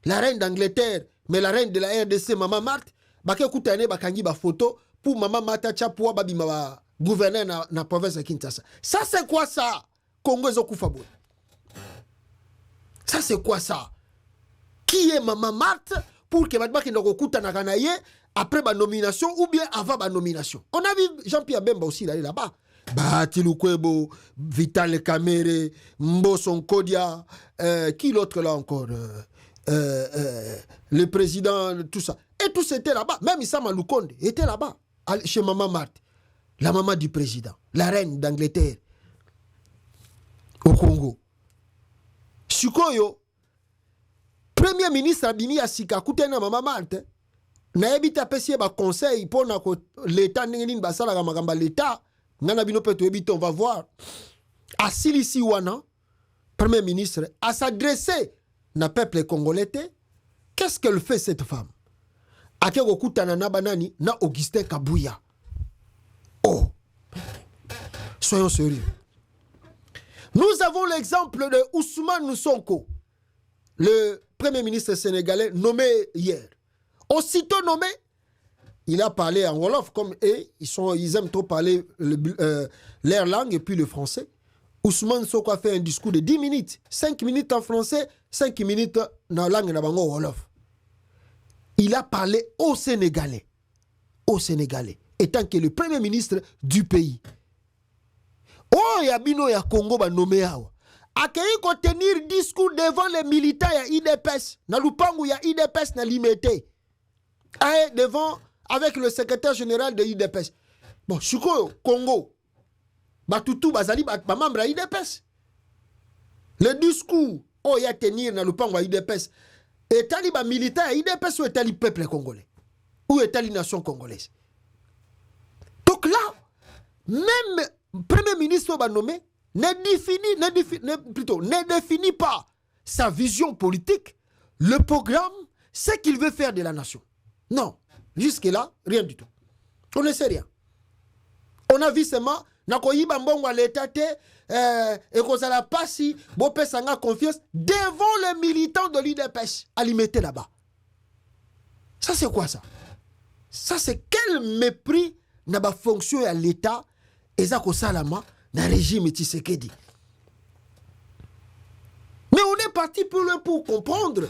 d'Angleterre, mais la reine de la RDC, Maman Marthe, bake koutane bakangi ba photo pour Maman Marthe Tchapouwa babima gouverneur na la province de Kinshasa. Ça c'est quoi ça? Congo Zokufabo. Ça c'est quoi ça? Qui est Maman Marthe pour que Badba qui n'okuta na kanaye après ma nomination ou bien avant ma nomination? On a vu Jean-Pierre Bemba aussi là-bas. Batilu Kwebo, Vital Kamere, Mboson Kodia, qui l'autre là encore? Le président, tout ça. Et tous étaient là-bas. Même Issama Lukonde était là-bas, chez Maman Marthe, la maman du président, la reine d'Angleterre, au Congo. Sukoyo, premier ministre Abimi Asika, Koutena Maman Marthe, na ebita pesi ba conseil pour l'état n'engeni basala ga magamba l'état ngana bino peto ebita on va voir asilisi wana premier ministre à s'adresser na peuple congolais. Qu'est-ce qu'elle fait cette femme? Akeko kutana na banani na Augustin Kabouya. Oh, soyons sérieux. Nous avons l'exemple de Ousmane Sonko, le premier ministre sénégalais nommé hier. Aussitôt nommé, il a parlé en Wolof, comme ils aiment trop parler leur langue et puis le français. Ousmane Sonko a fait un discours de 10 minutes. 5 minutes en français, 5 minutes dans la langue Wolof. Il a parlé aux Sénégalais. Aux Sénégalais. étant que le premier ministre du pays. Oh, Yabino ya Congo ba nommé awa. Akei ko tenir discours devant les militants ya IDPS. Na lupangu ya IDPS na limité. Aye devant avec le secrétaire général de IDPS. Bon, Chuko Congo. Batutu bazali ba membre ya IDPS. Le discours oh ya tenir na lupangu ya IDPS. Etali ba militant ya IDPS ou etali peuple congolais. Ou etali nation congolaise. Donc là, même Premier ministre nommé ne définit pas sa vision politique, le programme, ce qu'il veut faire de la nation. Non, jusque-là, rien du tout. On ne sait rien. On a vu seulement, nakoyiba mbongo à l'état et qu'on n'a pas si Bopé Sanga confiance devant les militants de l'IDPS à l'y mettre là-bas. Ça c'est quoi ça? Ça c'est quel mépris n'a pas fonction à l'État et ça salama dans le régime Tshisekedi. Mais on est parti pour comprendre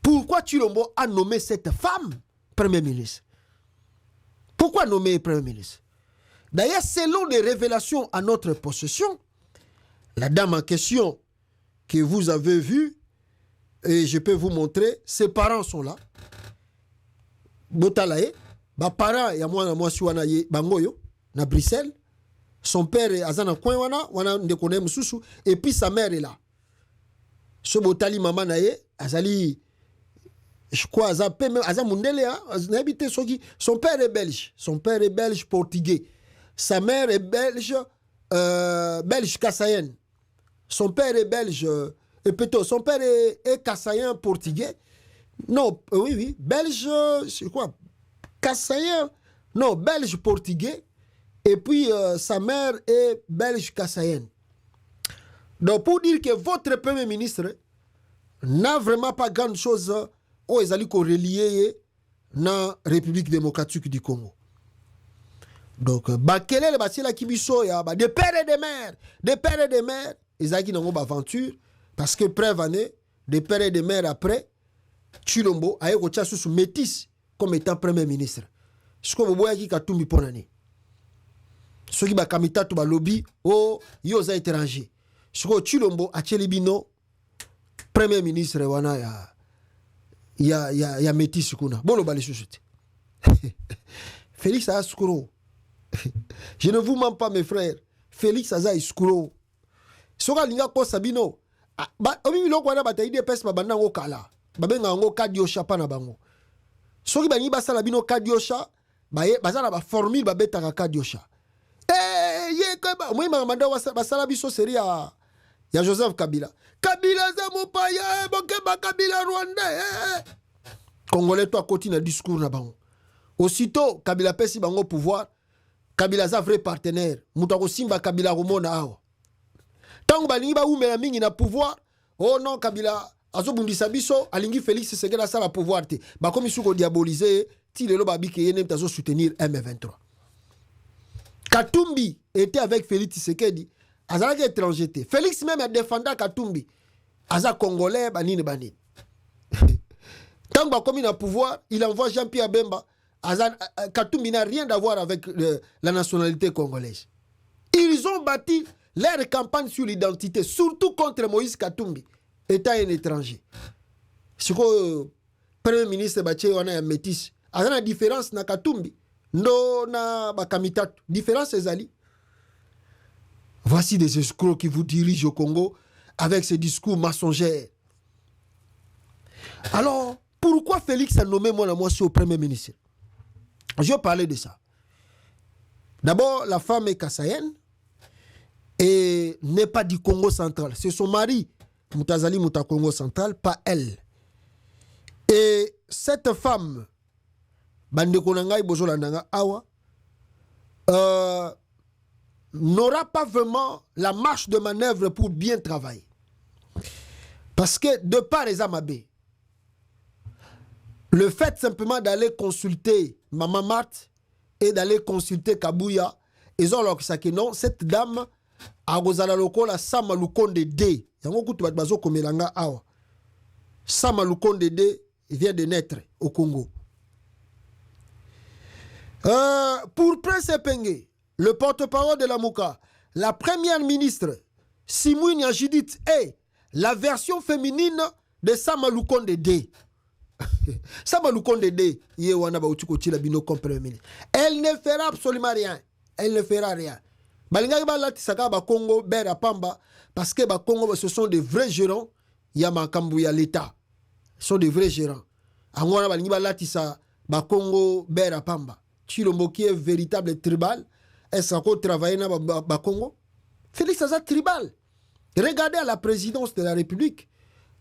pourquoi Tshilombo a nommé cette femme Premier ministre. Pourquoi nommer Premier ministre? D'ailleurs, selon les révélations à notre possession, la dame en question que vous avez vue, et je peux vous montrer, ses parents sont là. Botalaye, ba parents ya moi suwana ye bangoyo na Bruxelles. Son père est azana coin wana ndekone mususu et puis sa mère est là. Ce botali maman naye azali je crois azapé même azamundele habité soki son père est belge portugais. Sa mère est belge kassaïenne. Son père est belge et plutôt son père est kassaïen portugais. Non, oui, belge, c'est quoi? Kassaïen. Non, belge portugais. Et puis, sa mère est belge kassaïenne. Donc, pour dire que votre premier ministre n'a vraiment pas grande chose où ils allaient relier dans la République démocratique du Congo. Donc, quel est le bâtiment qui biso ya des pères et des mères, ils allaient dans une aventure parce que preuve année, des pères et des mères après, Tshilombo a été sous métis comme étant premier ministre. Ce que vous voyez qui a tout mis pour l'année. Ceux qui ba kamita to ba lobby oh yo za étranger. Ce que Tshilombo a Tchelibino premier ministre wana ya métis kuna. Bolo bali susute. Félix a escroc. Je ne vous mens pas mes frères. Félix a escroc. Soka linga ko sabino. Ba obi biloko wana bataide pes ba banda ngo kala. Babenga ngo kadiosha pana bango. Soki bangi basala bino kadiosha, bazala ba formule babetaka kadiosha. Moi mamanda basala biso série ya Joseph Kabila. Kabila za mopaya bokeba Kabila Rwanda. Congolais toi côté na discours na bango. Aussitôt Kabila pesi bango pouvoir, Kabila za vrai partenaire. Mutako simba Kabila romona awa. Tango balingi ba umela mingi na pouvoir, oh non Kabila azobundisa biso alingi Félix Tshisekedi asala pouvoir te ba komi suko diaboliser ti lelo babi ke yene mtazo soutenir M23. Katumbi était avec Félix Tshisekedi azalaki étranger te. Félix même a défendu Katumbi aza congolais banini banini. Tant ba komi na pouvoir, il envoie Jean-Pierre Bemba. Katumbi n'a rien à voir avec la nationalité congolaise. Ils ont bâti leur campagne sur l'identité, surtout contre Moïse Katumbi, étant un étranger. Ce que le Premier ministre Bache wana ya métis, a une différence na Katumbi, no na bakamita, différence ezali. Voici des escrocs qui vous dirigent au Congo avec ces discours mensongers. Alors, pourquoi Félix a nommé moi sur Premier ministre? Je vais parler de ça. D'abord, la femme est kassaïenne et n'est pas du Congo central. C'est son mari, Moutazali Mouta Congo central, pas elle. Et cette femme, Bandekonangai Bozolandanga Awa, n'aura pas vraiment la marge de manœuvre pour bien travailler. Parce que de par les Amabé, le fait simplement d'aller consulter Maman Marthe et d'aller consulter Kabouya, ils ont leur que non, cette dame a gozala lokola Sama Lukonde D. Yango kutu bat bazo komelanga awa. Sama Lukonde D vient de naître au Congo. Pour Prince Epenge, le porte-parole de la Mouka, la première ministre Simounia Judith est la version féminine de Sama Lukonde D. Sama Lukonde D, elle ne fera absolument rien. Elle ne fera rien. Congo, Bera Pamba, parce que Congo, ce sont des vrais gérants. Yamakambu ya l'État. Ce sont des vrais gérants. Angwana Balingiba Latisa, Congo, Bera Pamba. Chilombo qui est véritable tribal. Est-ce qu'on travaille dans Congo? Félix Aza tribal. Regardez à la présidence de la République.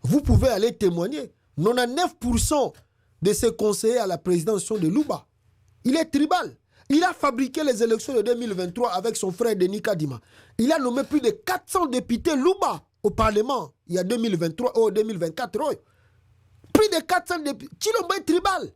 Vous pouvez aller témoigner. 99% de ses conseillers à la présidence sont de Luba. Il est tribal. Il a fabriqué les élections de 2023 avec son frère Denis Kadima. Il a nommé plus de 400 députés Luba au Parlement. Il y a 2023 ou 2024. Plus de 400 députés. Chilombo est tribal.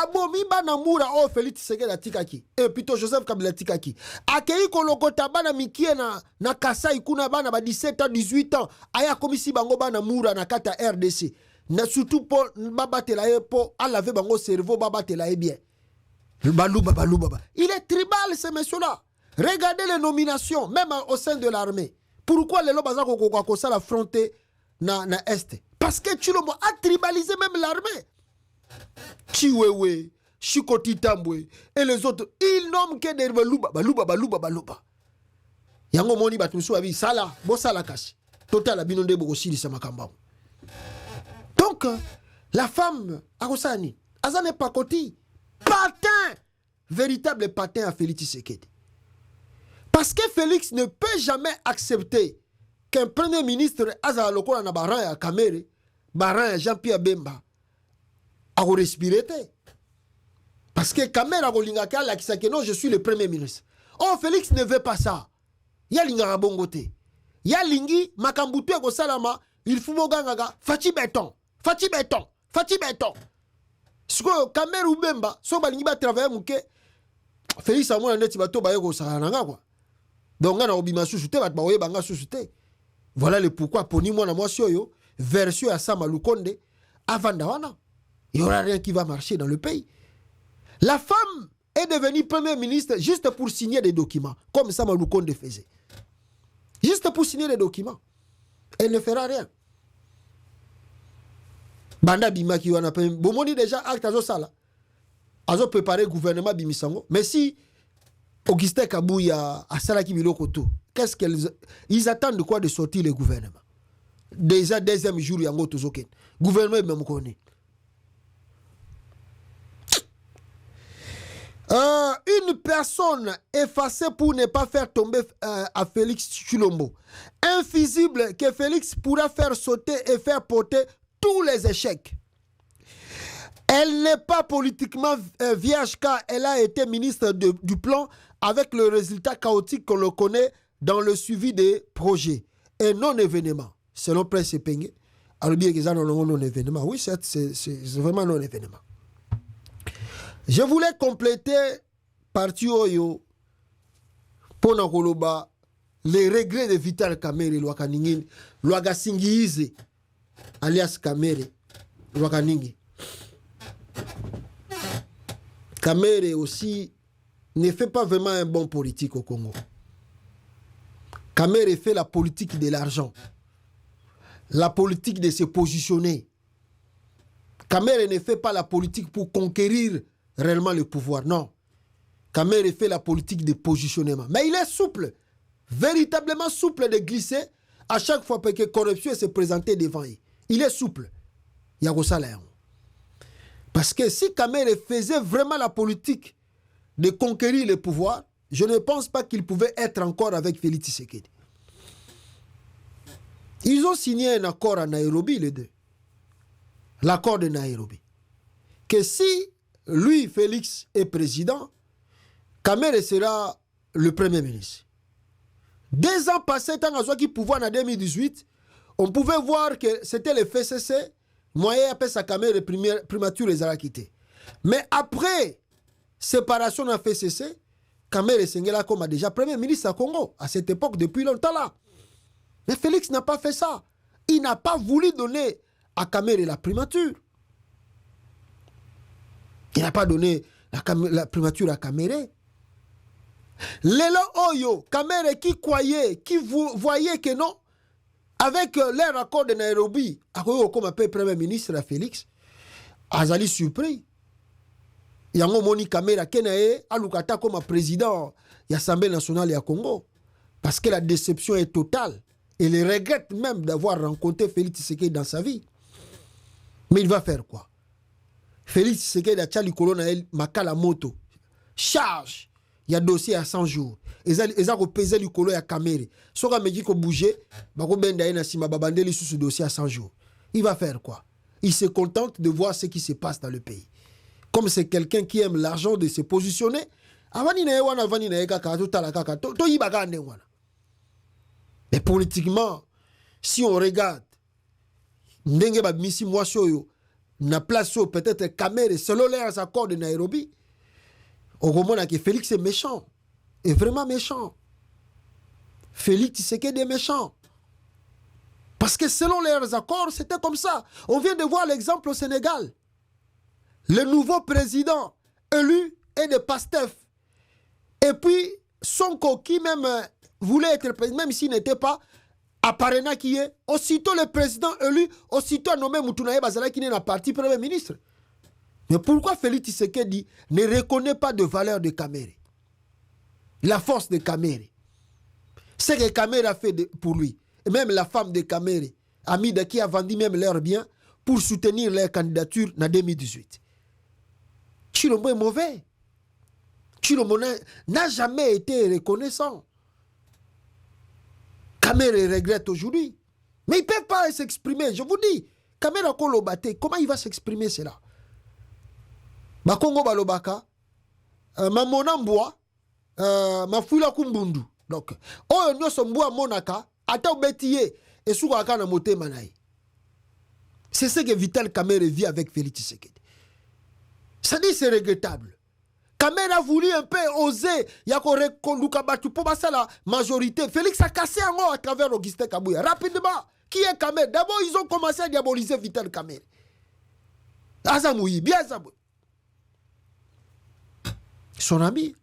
Abomi Banamura o Félix Tshisekedi Tikaki. Et plutôt Joseph Kabila Tikaki. Akei kolokota bana mikie na Kasai kuna bana ba 17 ans, 18 ans. Aya komisi bango Banamura na kata RDC. Na surtout pour babatela e pour alaver bango cerveau babatela e bien. Balouba. Il est tribal ce monsieur-là. Regardez les nominations, même au sein de l'armée. Pourquoi les lobas ont la fronté na Est? Parce que Chilombo a tribalisé même l'armée. Chiwewe, Chikoti Tambwe et les autres, ils nomment que des balouba. Yango moni batumsu abi sala, bo sala kashi. Total abinonde bogoshiri samakamba. Donc, la femme, Arosani, Azane Pakoti, patin, véritable patin à Félix Tshisekedi. Parce que Félix ne peut jamais accepter qu'un premier ministre, Azala Lokola na Baran ya Kamere, Baran ya Jean-Pierre Bemba, a respiré. Parce que Kamere a rolingaka la kisake non, je suis le premier ministre. Oh, Félix ne veut pas ça. Ya lingara bongote. Ya lingi, makambutu ko salama, il faut mogangaga, Fati béton. Ce que Kamere ou Bemba, so balingi ba travailler muke, Félix a mon neti bato ba yeko sarananga quoi. Donc on a obima susute bat ba banga susute. Voilà le pourquoi poni moi na moi yo version à Sama Lukonde avant dawana. Il n'y aura rien qui va marcher dans le pays. La femme est devenue première ministre juste pour signer des documents, comme Sama Lukonde faisait. Juste pour signer des documents. Elle ne fera rien. Banda bima ki wana pe bomoni déjà acte azo sala. Azo préparer gouvernement bimisango. Mais si Augustin Kabouya a sala ki biloko tout, qu'est-ce ils attendent de quoi de sortir le gouvernement? Déjà deuxième jour yango tozoken. Gouvernement même connaît. Une personne effacée pour ne pas faire tomber à Félix Tshilombo. Invisible que Félix pourra faire sauter et faire porter tous les échecs. Elle n'est pas politiquement vierge car elle a été ministre du plan avec le résultat chaotique qu'on le connaît dans le suivi des projets et non-événements. Selon Prince Epenge, non-événement. Oui, c'est vraiment non-événement. Je voulais compléter partie Oyo pour Nakoloba les regrets de Vital Kamerhe Lwakaningin, Lwagasingiize alias Kamerhe Lwakaningi. Kamerhe aussi ne fait pas vraiment un bon politique au Congo. Kamerhe fait la politique de l'argent, la politique de se positionner. Kamerhe ne fait pas la politique pour conquérir réellement le pouvoir, non. Kamerhe fait la politique de positionnement. Mais il est souple, véritablement souple de glisser à chaque fois que corruption se présente devant lui. Il est souple. Il y a ça là. Parce que si Kamerhe faisait vraiment la politique de conquérir le pouvoir, je ne pense pas qu'il pouvait être encore avec Félix Tshisekedi. Ils ont signé un accord à Nairobi, les deux. L'accord de Nairobi. Que si lui, Félix, est président, Kamerhe sera le premier ministre. 2 ans passés, tant qu'il pouvoir en 2018, on pouvait voir que c'était le FCC, moyen appelé sa Kamerhe primature les a quittés. Mais après séparation de FCC, Kamerhe Sengela comme déjà premier ministre à Congo, à cette époque, depuis longtemps là. Mais Félix n'a pas fait ça. Il n'a pas voulu donner à Kamerhe la primature. Il n'a pas donné la primature à Kamere. Lelo Oyo, Kamere qui croyait, qui voyait que non, avec leur accord de Nairobi, comme appelle Premier ministre Félix, Azali surpris. Yango Moni Kamera Kenae, Alukata comme président de l'Assemblée nationale du Congo. Parce que la déception est totale. Il regrette même d'avoir rencontré Félix Tshisekedi dans sa vie. Mais il va faire quoi? Félix Tshisekedi a tchali kolona el makala moto. Charge. Il y a dossier à 100 jours. Ils ont pesé le colo à Kamere. Si on a dit qu'on bougeait, il sous ce dossier à 100 jours. Il va faire quoi? Il se contente de voir ce qui se passe dans le pays. Comme c'est quelqu'un qui aime l'argent de se positionner, mais politiquement, si on regarde, na place peut-être Kamere, selon les accords de Nairobi, on remonte que Félix est méchant. Est vraiment méchant. Félix Tshisekedi est méchant. Parce que selon leurs accords, c'était comme ça. On vient de voir l'exemple au Sénégal. Le nouveau président élu est de Pastef. Et puis, Sonko, qui même voulait être président, même s'il n'était pas, Aparena qui est, aussitôt le président élu, aussitôt nommé Moutunaye Bazala qui n'est pas parti Premier ministre. Mais pourquoi Félix Tshisekedi ne reconnaît pas de valeur de Kamere? La force de Kamere. Ce que Kamere a fait pour lui. Et même la femme de Kamere, Amida, qui a vendu même leurs biens pour soutenir leur candidature en 2018. Chilombo est mauvais. Chilombo n'a jamais été reconnaissant. Kamere regrette aujourd'hui. Mais il ne peut pas s'exprimer. Je vous dis, Kamere Kolobate, comment il va s'exprimer cela? Makongo balobaka, mamonamboa, mafula kumbundu. Donc, oyo nyoso mbua monaka, ata ubetiye, et soukaka na mote manaï. C'est ce que Vital Kamere vit avec Félix Tshisekedi. Ça dit, c'est regrettable. Kamere a voulu un peu oser, yako rekoluka batu pour la majorité. Félix a cassé un mot à travers Augustin Kabouya. Rapidement, qui est Kamere? D'abord, ils ont commencé à diaboliser Vital Kamere. Azamoui, bien Azamoui. Son ami,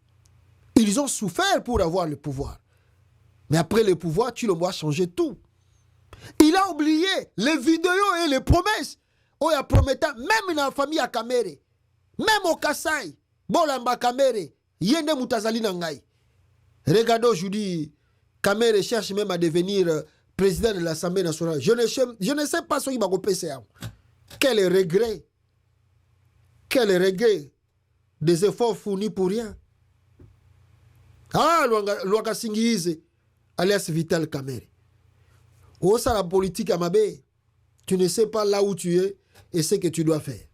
ils ont souffert pour avoir le pouvoir. Mais après le pouvoir, tu le vois changer tout. Il a oublié les vidéos et les promesses. Oh, il a promis, même dans la famille à Kamere, même au Kassai, Bolamba Kamere, Yende Moutazali Nangai. Regardez aujourd'hui, Kamere cherche même à devenir président de l'Assemblée nationale. Je ne sais pas ce qu'il va repasser. Quel regret. Quel regret. Des efforts fournis pour rien. Ah, Luanga Singize, alias Vital Kamere. Oh, ça la politique à Mabé. Tu ne sais pas là où tu es et ce que tu dois faire.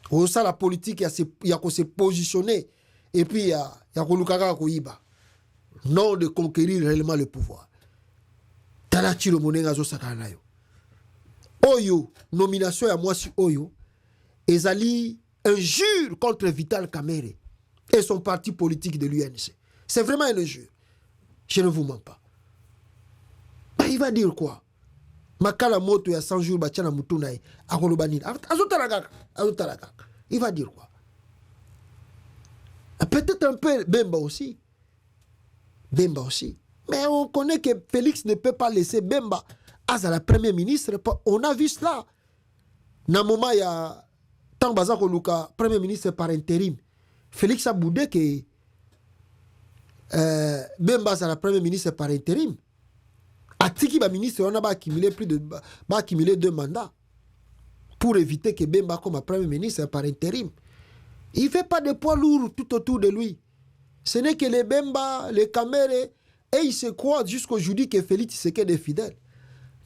Oh, ça la politique, il y a qu'à se positionner. Et puis, il y a qu'à Lukaka Koyiba. Non de conquérir réellement le pouvoir. Talachi le monenga zo sakanayo. Oyo, nomination à moi sur Oyo. Ezali injure contre Vital Kamere et son parti politique de l'UNC. C'est vraiment une injure. Je ne vous mens pas. Mais il va dire quoi? Makala moto ya 100 jours bachana mutunae akolobanini. Il va dire quoi? Peut-être un peu Bemba aussi. Bemba aussi. Mais on connaît que Félix ne peut pas laisser Bemba à la première ministre. On a vu cela. Dans le moment, il y a tant Bazako Luka, premier ministre par intérim. Félix a boudé que Bemba c'est la premier ministre par intérim. Atiki ba ministre on a accumulé 2 mandats pour éviter que Bemba comme premier ministre par intérim. Il ne fait pas de poids lourds tout autour de lui. Ce n'est que les Bemba, les Kamere, et il se croit jusqu'aujourd'hui que Félix Tshisekedi est fidèle.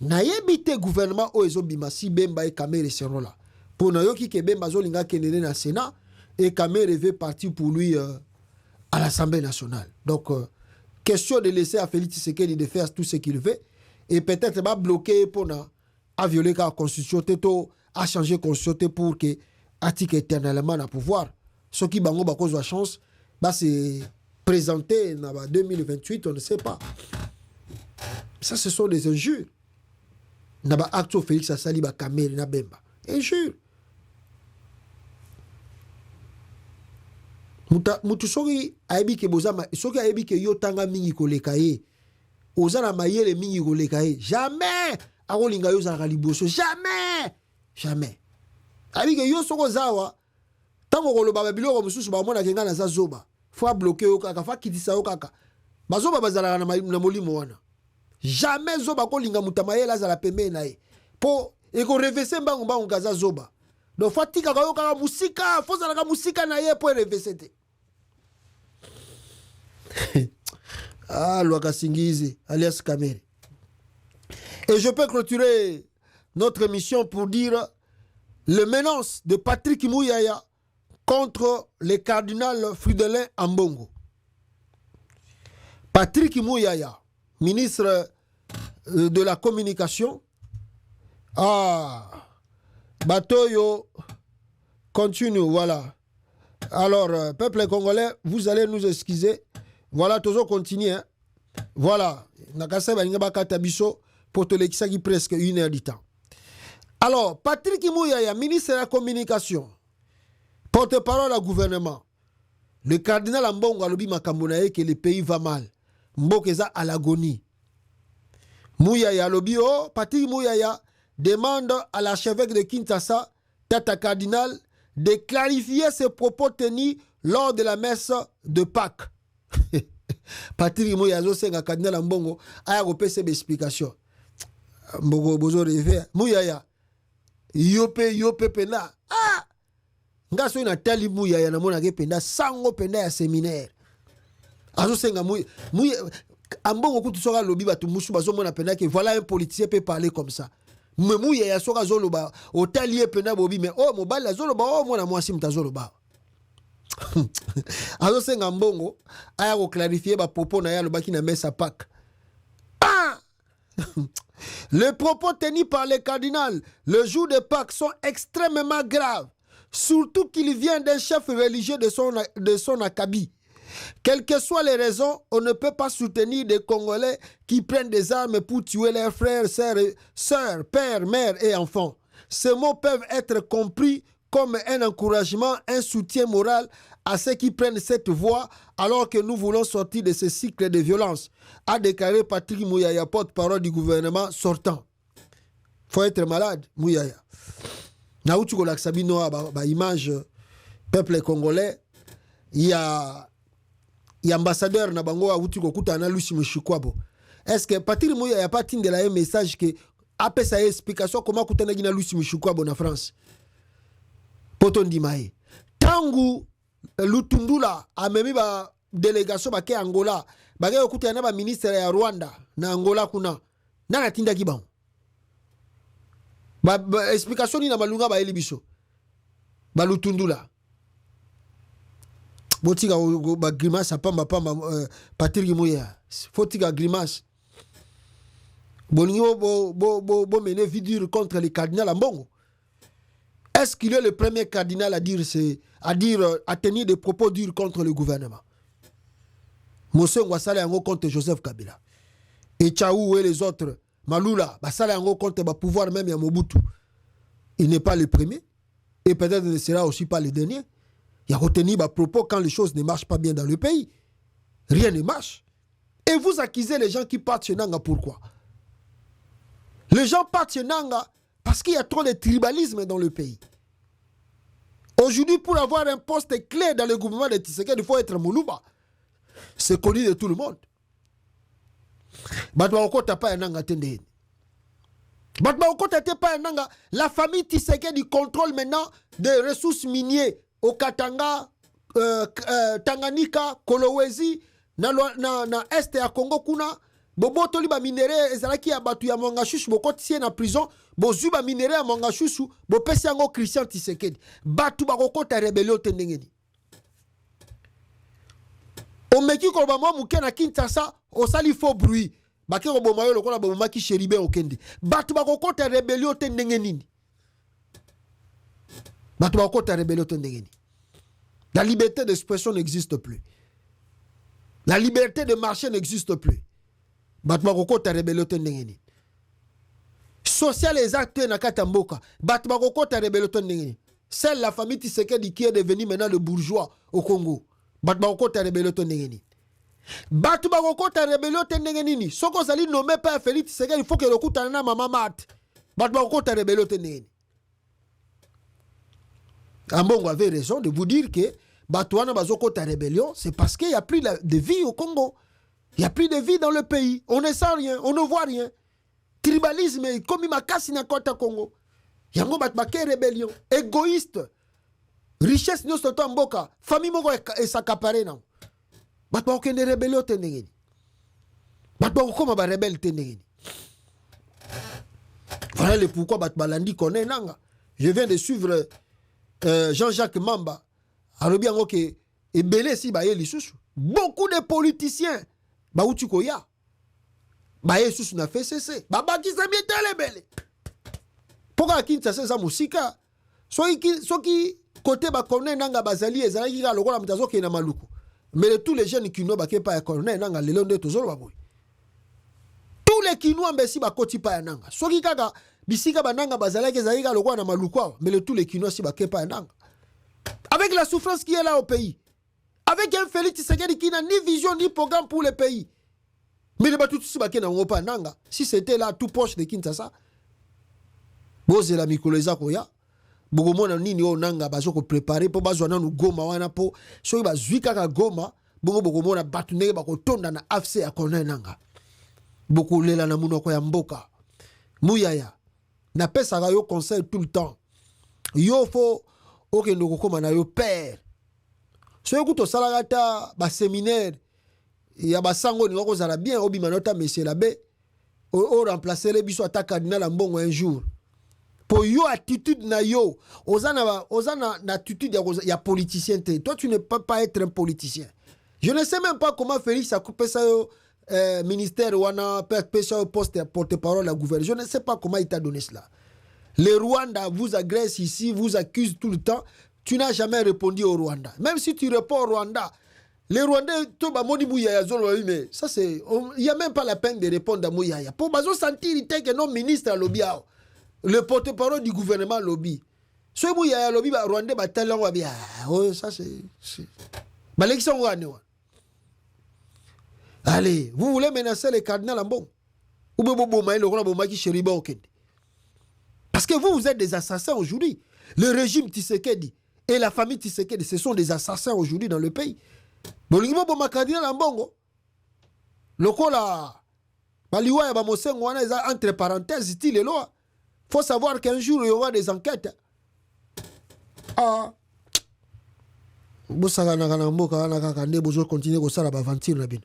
N'ayebite gouvernement Oezobima si Bemba et Kamere seront là. Pour Nayoki que Bemba Zolinga Kenene na Sénat et Kamere veut partir pour lui à l'Assemblée nationale. Donc, question de laisser à Félix Tshisekedi de faire tout ce qu'il veut et peut-être va bloquer pour à violer la constitution, à changer la constitution pour que Atik éternellement à pouvoir. Ce qui bango bako la chance, bah c'est présenté en 2028, on ne sait pas. Ça, ce sont des injures. Naba acto Félix Asali ba Kamere na Bemba. Injure. mutu soki ayebi ke bozama soki ayebi ke yo tanga mingi koleka ye ozana mayele mingi koleka ye jamais akolinga yo zalaka liboso jamais ayebi ke yo soko zawa tango koloba babiloko mosusu bamona kenga na za zoba fa bloquer yo kaka fa kitisa yo kaka bazoba bazalaka na molimo wana jamais zoba kolinga mutamayele azala pembeni na ye po eko revese mbangu kaza zoba donc fa tika ka yo kaka musika fo zalaka musika na ye po revese te. Ah, Louaka Singizi, alias Kamere. Et je peux clôturer notre émission pour dire le menace de Patrick Mouyaya contre le cardinal Fridolin Ambongo. Patrick Mouyaya, ministre de la communication. Ah, Batoyo continue, voilà. Alors, peuple congolais, vous allez nous excuser. Voilà, toujours continuer. Hein. Voilà. Nakasa balinga katabiso pour te l'exagi presque 1 heure du temps. Alors, Patrick Mouyaya, ministre de la communication, porte-parole au gouvernement. Le cardinal Ambongo alobi makambo na ye que le pays va mal. Mbokeza à l'agonie. Mouyaya alobi oh, Patrick Mouyaya demande à l'archevêque de Kinshasa, Tata Cardinal, de clarifier ses propos tenus lors de la messe de Pâques. Patrick Mouyaya senga cardinal Mbongo aya kopesa explication. Mbongo bozo rêver. Mouyaya yope pena. Ah! Ngaso ina tali Mouyaya na mona ke penda sango penda ya séminaire. Azo senga Mouyaya Ambongo kutu soka lobi batu musu bazo mona penda que voilà un politicien peut parler comme ça. Mais Mouyaya soka zoloba otali penda bobi mais oh mobali zoloba oh mona mwasi mtazoloba. Alors c'est Mbongo aya ko clarifier ba propos na ya lobaki na messa Pâques. Ah! Les propos tenus par le cardinal le jour de Pâques sont extrêmement graves, surtout qu'il vient d'un chef religieux de son acabit. Quelles que soient les raisons, on ne peut pas soutenir des Congolais qui prennent des armes pour tuer leurs frères, sœurs, pères, mères et enfants. Ces mots peuvent être compris comme un encouragement, un soutien moral à ceux qui prennent cette voie alors que nous voulons sortir de ce cycle de violence, a déclaré Patrick Mouyaya, porte-parole du gouvernement sortant. Faut être malade, Mouyaya. Naoutu Kolak-Sabino a image peuple congolais, il y a ambassadeur na bango a outu kokuta na Lucy Mushikwabo. Est-ce que Patrick Mouyaya pas tinde la un message que après sa explication comment kutana gina Lucy Mushikwabo na France? Poton Dimae. Tangu Lutundula a memi ba délégation ba ke Angola, ba ke okuta na ba ministre ya Rwanda na Angola kuna. Na tinda kiban. Ba explication ni na malunga ba elibiso. Ba Lutundula. Botika ba grimace pamba Patrick Mouyaya. Fotika grimace. Boningo bo mener vie dure contre le cardinal Ambongo. Est-ce qu'il est le premier cardinal à tenir des propos durs contre le gouvernement? Moussé Ngwasale yango contre Joseph Kabila. Et Tchaou et les autres, Malula, Basale yango contre le pouvoir même ya Mobutu. Il n'est pas le premier. Et peut-être ne sera aussi pas le dernier. Il a retenu des propos quand les choses ne marchent pas bien dans le pays. Rien ne marche. Et vous accusez les gens qui partent chez Nanga, pourquoi? Les gens partent chez Nanga parce qu'il y a trop de tribalisme dans le pays. Aujourd'hui, pour avoir un poste clé dans le gouvernement de Tshisekedi, il faut être Moulouba. C'est connu de tout le monde. La famille Tshisekedi contrôle maintenant des ressources minières au Katanga, Tanganyika, Kolwezi, na est ya Congo kuna. Boboto liba minere ezalaki ya batu ya Mangashushu bokotisie na prison bozuba minere ya Mangashushu bopesi yango Christian Tshisekedi batu bakokota rebellion tendengeni omeki ko ba muke na Kinshasa osali faux bruit baki ko bomayo lokola bomaki Sheribe okende batu bakokota rebellion tendengeni batu bakokota rebellion tendengeni. La liberté d'expression n'existe plus. La liberté de marcher n'existe plus. Batmakoko ta rebellion tendengeni. Social les acteurs na katamboka. Batmakoko ta rebellion tendengeni. C'est la famille Tshisekedi qui est devenue maintenant le bourgeois au Congo. bato bakokota rebelio to ndenge nini bato bakokota rebelio te ndenge nini soko ozali nommé par Félix Tshisekedi il faut que lokutana na mama Marthe bato bakokota rebelio te ndenge nini Ambongo avait raison de vous dire que bato wana bazokota rébellion c'est parce qu'il n'y a plus de vie au Congo. Il n'y a plus de vie dans le pays. On ne sent rien, on ne voit rien. Tribalisme, comme il m'a cassé dans le Congo. Il y a une rébellion. Égoïste. Richesse, nous sommes en boka. Famille, nous sommes s'accaparer. Nous sommes en rébellion. Nous sommes en rébellion. Voilà le pourquoi Batbalandi connaît Nanga. Je viens de suivre Jean-Jacques Mamba. Alors, et belé si ba beaucoup de politiciens. Ba utuko ya ba yesus na fait cesser ba bakisa bietele bele poka Kinshasa za musika soki côté ba connaît nanga bazali ezalaki ka lokola mutazo ke na maluku mais tous les jeunes qui n'ont pas pa connaît nanga lelo nde tozolo baboy tous les Kinois mbesi ba koti pa nanga soki kaka bisika bananga bazalaki ezalaki ka lokola na maluku mais tous les Kinois si ba pa nanga avec la souffrance qui est là au pays. Avec un Félix Tshisekedi qui n'a ni vision ni programme pour le pays. Mais les Batutu Bakena Ngopa Nanga, si c'était là tout proche de Kinshasa, Bose la Mikoleza Koya, Bogomona Nini O Nanga, Bazoko préparé pour Bazwana nous Goma Wana po, so ba Zwika Goma, Bogomona Batune Bakotonda na AFC à Kone Nanga. Boko Lela na Munoko ya Mboka. Mouyaya. Na pesa yo conseil tout le temps. Yo fo, ok, nous koma yo père. So écoute au salagata ba séminaire ya ba sango ni wako zala bien obi manota monsieur l'abbé o remplacer les biso ata cardinal Mbongo un jour pour yo attitude na yo ozana na attitude ya politicien te. Toi tu ne peux pas être un politicien. Je ne sais même pas comment Félix a coupé ça au ministère wana pesa au poste porte-parole la gouvernement. Je ne sais pas comment il t'a donné cela. Les Rwandais vous agressent ici, vous accusent tout le temps. Tu n'as jamais répondu au Rwanda. Même si tu réponds au Rwanda, les Rwandais, mais ça c'est. Il n'y a même pas la peine de répondre à Mouyaya. Pour bazo sentir que non ministre à lobby, le porte-parole du gouvernement lobby. Ce Mouyaya lobby, Rwandais, ça c'est. Allez, vous voulez menacer les cardinals en bon? Parce que vous êtes des assassins aujourd'hui. Le régime Tshisekedi et la famille Tshisekedi, ce sont des assassins aujourd'hui dans le pays. Bolingimo boma cardinal ambongo. Lokola baliwa ya bamosengo wana eza entre parenthèses style loi. Faut savoir qu'un jour il y aura des enquêtes. Ah. Bosaka na kana mboka wana kaka nde bozo continuer ko sala ba aventure na bino.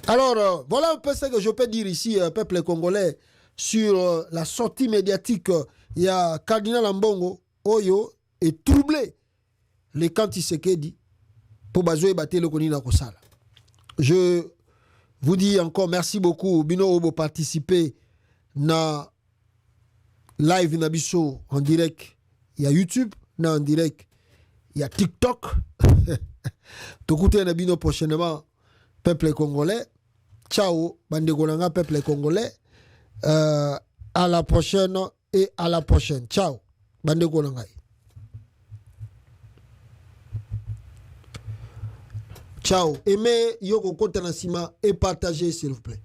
Alors voilà un peu ce que je peux dire ici peuple congolais sur la sortie médiatique. Il y a Cardinal Ambongo, Oyo, et troublé les camps Tshisekedi pour bazoe battre le Konina Kosala. Je vous dis encore merci beaucoup, Bino Obo, participer na live Nabiso en direct. Il y a YouTube, na en direct. Il y a TikTok. T'écoutez Nabino prochainement, peuple congolais. Ciao, bande golanga, peuple congolais. À la prochaine. Et à la prochaine. Ciao. Bande Golangai. Ciao. Aimez Yoko Kotanasima et partagez s'il vous plaît.